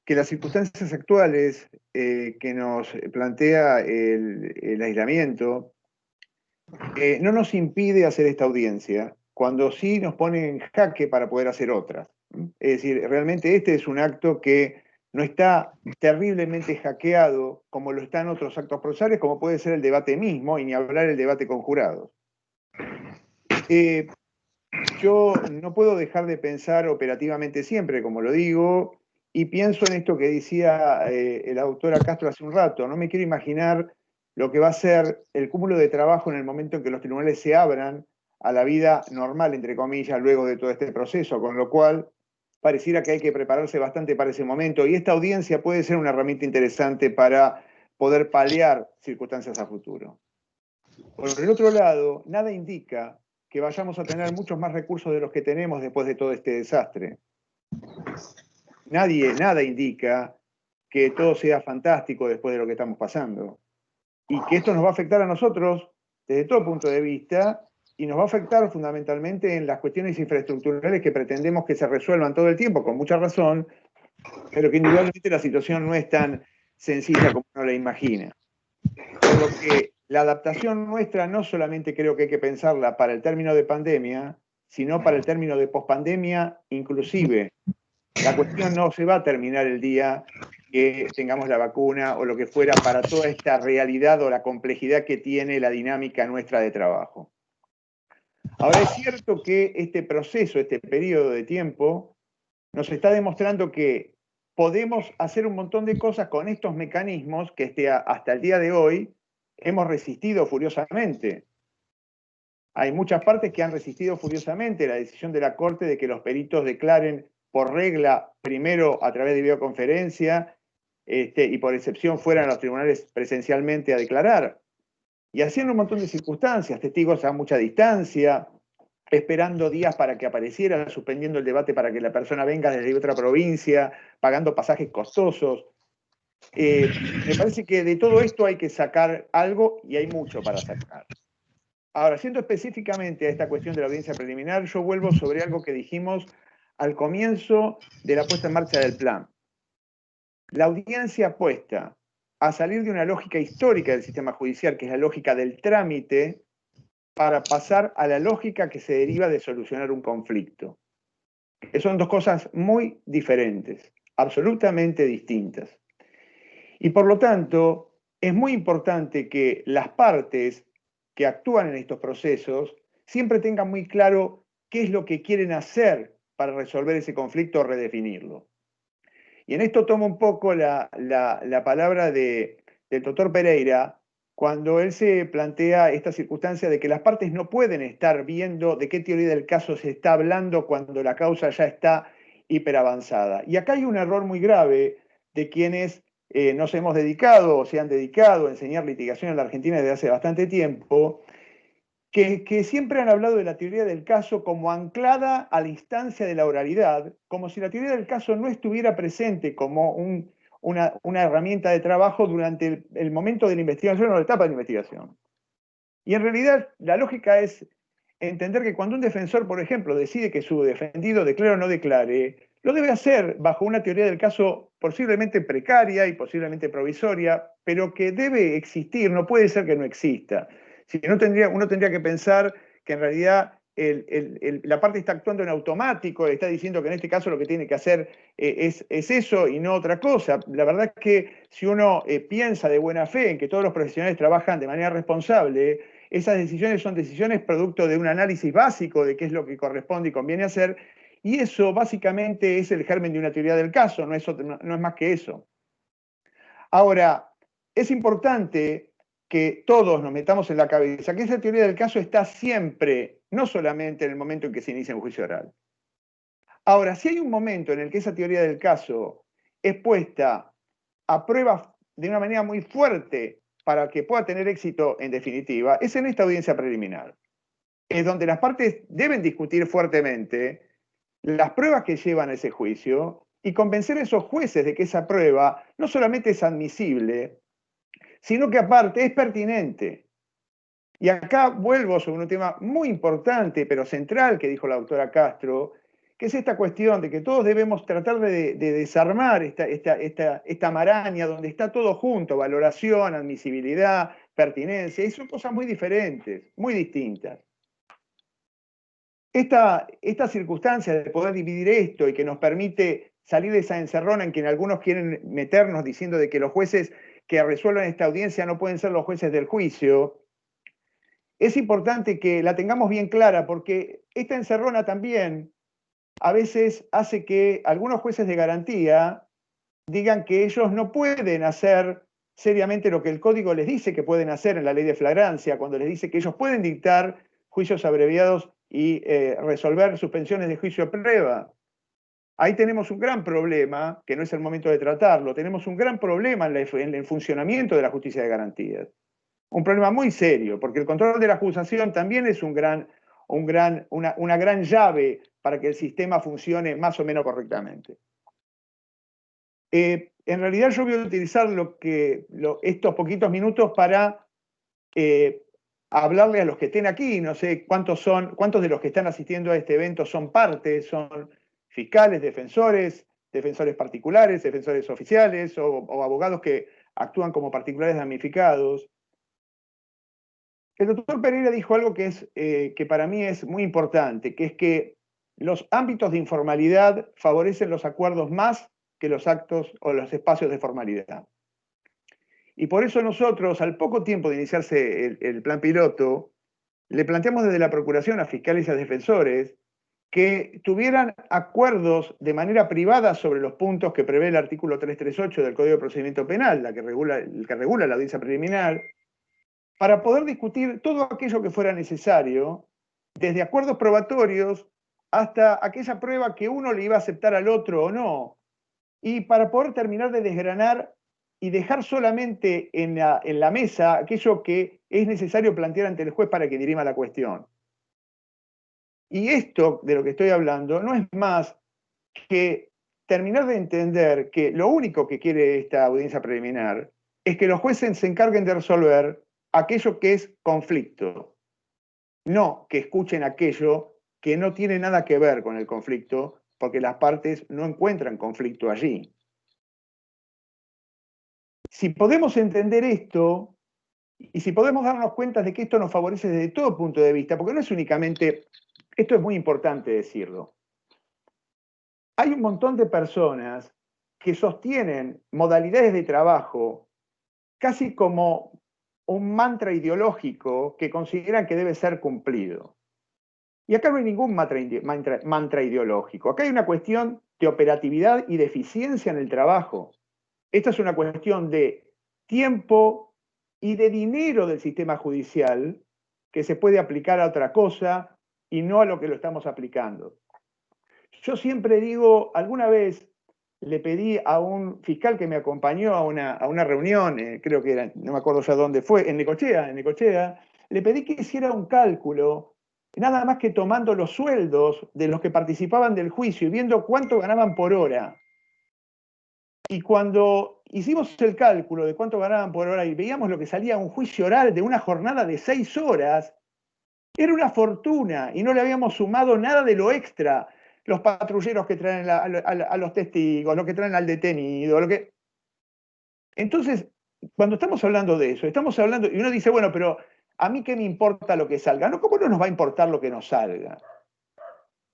que las circunstancias actuales que nos plantea el aislamiento no nos impide hacer esta audiencia, cuando sí nos pone en jaque para poder hacer otras. Es decir, realmente este es un acto que no está terriblemente hackeado como lo están otros actos procesales, como puede ser el debate mismo, y ni hablar el debate con jurados. Yo no puedo dejar de pensar operativamente siempre, como lo digo, y pienso en esto que decía la doctora Castro hace un rato. No me quiero imaginar lo que va a ser el cúmulo de trabajo en el momento en que los tribunales se abran a la vida normal, entre comillas, luego de todo este proceso, con lo cual pareciera que hay que prepararse bastante para ese momento, y esta audiencia puede ser una herramienta interesante para poder paliar circunstancias a futuro. Por el otro lado, nada indica que vayamos a tener muchos más recursos de los que tenemos después de todo este desastre. Nada indica que todo sea fantástico después de lo que estamos pasando. Y que esto nos va a afectar a nosotros desde todo punto de vista, y nos va a afectar fundamentalmente en las cuestiones infraestructurales que pretendemos que se resuelvan todo el tiempo, con mucha razón, pero que indudablemente la situación no es tan sencilla como uno la imagina. Por lo que la adaptación nuestra no solamente creo que hay que pensarla para el término de pandemia, sino para el término de pospandemia inclusive. La cuestión no se va a terminar el día que tengamos la vacuna o lo que fuera, para toda esta realidad o la complejidad que tiene la dinámica nuestra de trabajo. Ahora, es cierto que este proceso, este periodo de tiempo, nos está demostrando que podemos hacer un montón de cosas con estos mecanismos que hasta el día de hoy hemos resistido furiosamente. Hay muchas partes que han resistido furiosamente la decisión de la Corte de que los peritos declaren por regla, primero a través de videoconferencia, y por excepción fueran a los tribunales presencialmente a declarar. Y haciendo un montón de circunstancias, testigos a mucha distancia, esperando días para que apareciera, suspendiendo el debate para que la persona venga desde otra provincia, pagando pasajes costosos. Me parece que de todo esto hay que sacar algo, y hay mucho para sacar. Ahora, siendo específicamente a esta cuestión de la audiencia preliminar, yo vuelvo sobre algo que dijimos al comienzo de la puesta en marcha del plan. La audiencia apuesta a salir de una lógica histórica del sistema judicial, que es la lógica del trámite, para pasar a la lógica que se deriva de solucionar un conflicto. Que son dos cosas muy diferentes, absolutamente distintas. Y por lo tanto, es muy importante que las partes que actúan en estos procesos siempre tengan muy claro qué es lo que quieren hacer para resolver ese conflicto o redefinirlo. Y en esto tomo un poco la palabra del doctor Pereira, cuando él se plantea esta circunstancia de que las partes no pueden estar viendo de qué teoría del caso se está hablando cuando la causa ya está hiperavanzada. Y acá hay un error muy grave de quienes nos hemos dedicado o se han dedicado a enseñar litigación en la Argentina desde hace bastante tiempo, que siempre han hablado de la teoría del caso como anclada a la instancia de la oralidad, como si la teoría del caso no estuviera presente como una herramienta de trabajo durante el momento de la investigación o la etapa de la investigación. Y en realidad la lógica es entender que cuando un defensor, por ejemplo, decide que su defendido declare o no declare, lo debe hacer bajo una teoría del caso posiblemente precaria y posiblemente provisoria, pero que debe existir, no puede ser que no exista. Si no uno tendría que pensar que en realidad la parte está actuando en automático, está diciendo que en este caso lo que tiene que hacer es eso y no otra cosa. La verdad es que si uno piensa de buena fe en que todos los profesionales trabajan de manera responsable, esas decisiones son decisiones producto de un análisis básico de qué es lo que corresponde y conviene hacer, y eso básicamente es el germen de una teoría del caso, no es más que eso. Ahora, es importante que todos nos metamos en la cabeza que esa teoría del caso está siempre, no solamente en el momento en que se inicia un juicio oral. Ahora, si hay un momento en el que esa teoría del caso es puesta a prueba de una manera muy fuerte para que pueda tener éxito en definitiva, es en esta audiencia preliminar. Es donde las partes deben discutir fuertemente las pruebas que llevan a ese juicio y convencer a esos jueces de que esa prueba no solamente es admisible, sino que aparte es pertinente. Y acá vuelvo sobre un tema muy importante, pero central, que dijo la doctora Castro, que es esta cuestión de que todos debemos tratar de desarmar esta maraña donde está todo junto, valoración, admisibilidad, pertinencia, y son cosas muy diferentes, muy distintas. Esta circunstancia de poder dividir esto y que nos permite salir de esa encerrona en que algunos quieren meternos diciendo de que los jueces que resuelvan esta audiencia no pueden ser los jueces del juicio, es importante que la tengamos bien clara porque esta encerrona también a veces hace que algunos jueces de garantía digan que ellos no pueden hacer seriamente lo que el código les dice que pueden hacer en la ley de flagrancia, cuando les dice que ellos pueden dictar juicios abreviados y resolver suspensiones de juicio a prueba. Ahí tenemos un gran problema, que no es el momento de tratarlo, tenemos un gran problema en el funcionamiento de la justicia de garantías. Un problema muy serio, porque el control de la acusación también es una gran llave para que el sistema funcione más o menos correctamente. En realidad yo voy a utilizar estos poquitos minutos para hablarle a los que estén aquí. No sé cuántos de los que están asistiendo a este evento son parte, son fiscales, defensores particulares, defensores oficiales o abogados que actúan como particulares damnificados. El doctor Pereira dijo algo que para mí es muy importante, que es que los ámbitos de informalidad favorecen los acuerdos más que los actos o los espacios de formalidad. Y por eso nosotros, al poco tiempo de iniciarse el plan piloto, le planteamos desde la Procuración a fiscales y a defensores que tuvieran acuerdos de manera privada sobre los puntos que prevé el artículo 338 del Código de Procedimiento Penal, el que regula la audiencia preliminar, para poder discutir todo aquello que fuera necesario, desde acuerdos probatorios hasta aquella prueba que uno le iba a aceptar al otro o no, y para poder terminar de desgranar y dejar solamente en la mesa aquello que es necesario plantear ante el juez para que dirima la cuestión. Y esto de lo que estoy hablando no es más que terminar de entender que lo único que quiere esta audiencia preliminar es que los jueces se encarguen de resolver aquello que es conflicto, no que escuchen aquello que no tiene nada que ver con el conflicto, porque las partes no encuentran conflicto allí. Si podemos entender esto, y si podemos darnos cuenta de que esto nos favorece desde todo punto de vista, porque no es únicamente, esto es muy importante decirlo, hay un montón de personas que sostienen modalidades de trabajo casi como un mantra ideológico que consideran que debe ser cumplido. Y acá no hay ningún mantra ideológico. Acá hay una cuestión de operatividad y de eficiencia en el trabajo. Esta es una cuestión de tiempo y de dinero del sistema judicial que se puede aplicar a otra cosa y no a lo que lo estamos aplicando. Yo siempre digo, alguna vez le pedí a un fiscal que me acompañó a una reunión, creo que era, no me acuerdo ya dónde fue, en Necochea, le pedí que hiciera un cálculo, nada más que tomando los sueldos de los que participaban del juicio y viendo cuánto ganaban por hora. Y cuando hicimos el cálculo de cuánto ganaban por hora y veíamos lo que salía un juicio oral de una jornada de 6 horas, era una fortuna y no le habíamos sumado nada de lo extra. Los patrulleros que traen a los testigos, lo que traen al detenido, lo que... Entonces, cuando estamos hablando de eso, estamos hablando, y uno dice, bueno, pero ¿a mí qué me importa lo que salga? No, ¿cómo no nos va a importar lo que nos salga?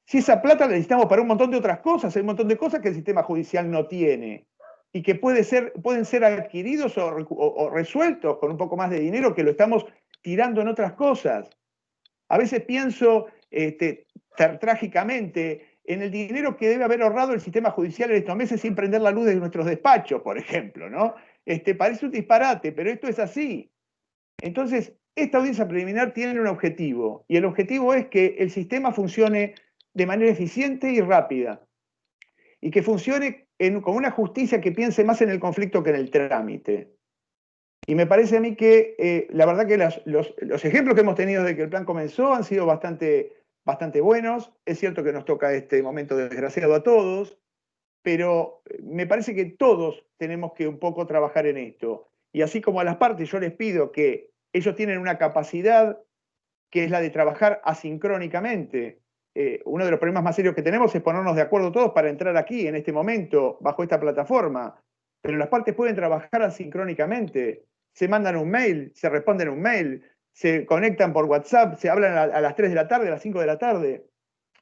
Si esa plata la necesitamos para un montón de otras cosas, hay un montón de cosas que el sistema judicial no tiene y que pueden ser adquiridos o resueltos con un poco más de dinero que lo estamos tirando en otras cosas. A veces pienso trágicamente en el dinero que debe haber ahorrado el sistema judicial en estos meses sin prender la luz de nuestros despachos, por ejemplo, ¿no? Parece un disparate, pero esto es así. Entonces, esta audiencia preliminar tiene un objetivo, y el objetivo es que el sistema funcione de manera eficiente y rápida, y que funcione con una justicia que piense más en el conflicto que en el trámite. Y me parece a mí que la verdad que los ejemplos que hemos tenido de que el plan comenzó han sido bastante buenos. Es cierto que nos toca este momento desgraciado a todos, pero me parece que todos tenemos que un poco trabajar en esto. Y así como a las partes yo les pido que ellos tienen una capacidad que es la de trabajar asincrónicamente. Uno de los problemas más serios que tenemos es ponernos de acuerdo todos para entrar aquí, en este momento, bajo esta plataforma. Pero las partes pueden trabajar asincrónicamente. Se mandan un mail, se responden un mail, se conectan por WhatsApp, se hablan a las 3 de la tarde, a las 5 de la tarde.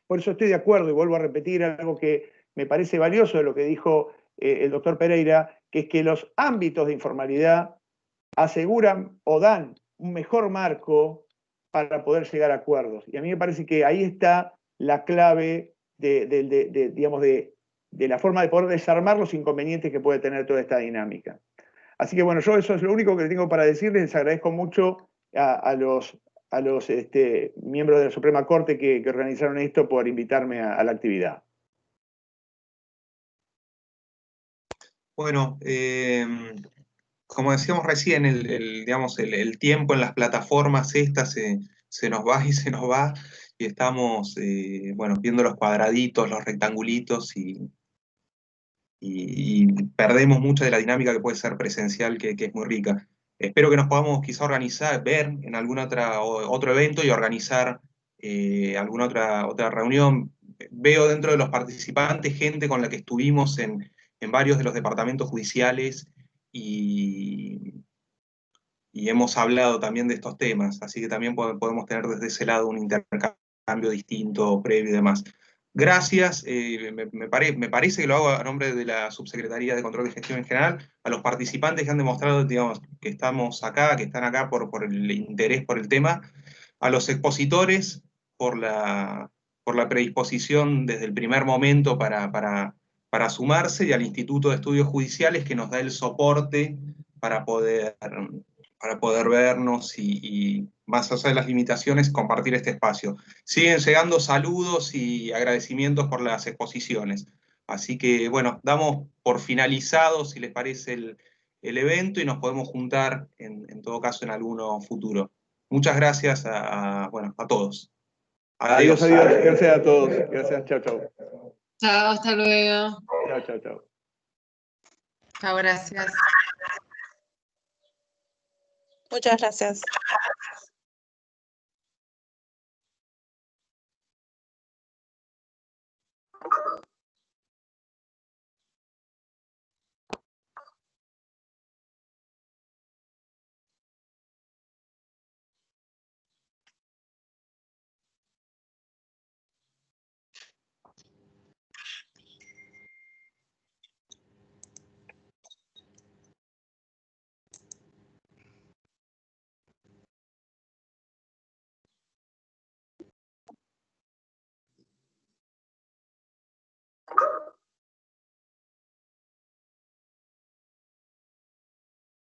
Por eso estoy de acuerdo y vuelvo a repetir algo que me parece valioso de lo que dijo el doctor Pereira, que es que los ámbitos de informalidad aseguran o dan un mejor marco para poder llegar a acuerdos. Y a mí me parece que ahí está la clave de la forma de poder desarmar los inconvenientes que puede tener toda esta dinámica. Así que bueno, yo eso es lo único que tengo para decirles. Les agradezco mucho a los miembros de la Suprema Corte que organizaron esto por invitarme a la actividad. Bueno, como decíamos recién, el tiempo en las plataformas estas se nos va y se nos va, y estamos viendo los cuadraditos, los rectangulitos, y perdemos mucha de la dinámica que puede ser presencial, que es muy rica. Espero que nos podamos quizá organizar, ver en algún otro evento y organizar alguna otra reunión. Veo dentro de los participantes gente con la que estuvimos en varios de los departamentos judiciales y hemos hablado también de estos temas, así que también podemos tener desde ese lado un intercambio distinto, previo y demás. Gracias, me parece que lo hago a nombre de la Subsecretaría de Control de Gestión en general, a los participantes que han demostrado, digamos, que estamos acá, que están acá por el interés por el tema, a los expositores por la predisposición desde el primer momento para sumarse, y al Instituto de Estudios Judiciales que nos da el soporte para poder vernos y más allá de las limitaciones, compartir este espacio. Siguen llegando saludos y agradecimientos por las exposiciones. Así que, bueno, damos por finalizado, si les parece, el evento, y nos podemos juntar, en todo caso, en alguno futuro. Muchas gracias a todos. Adiós, adiós. Gracias a todos. Gracias, chao, chao. Chao, hasta luego. Chao, chao, chao. Chao, gracias. Muchas gracias.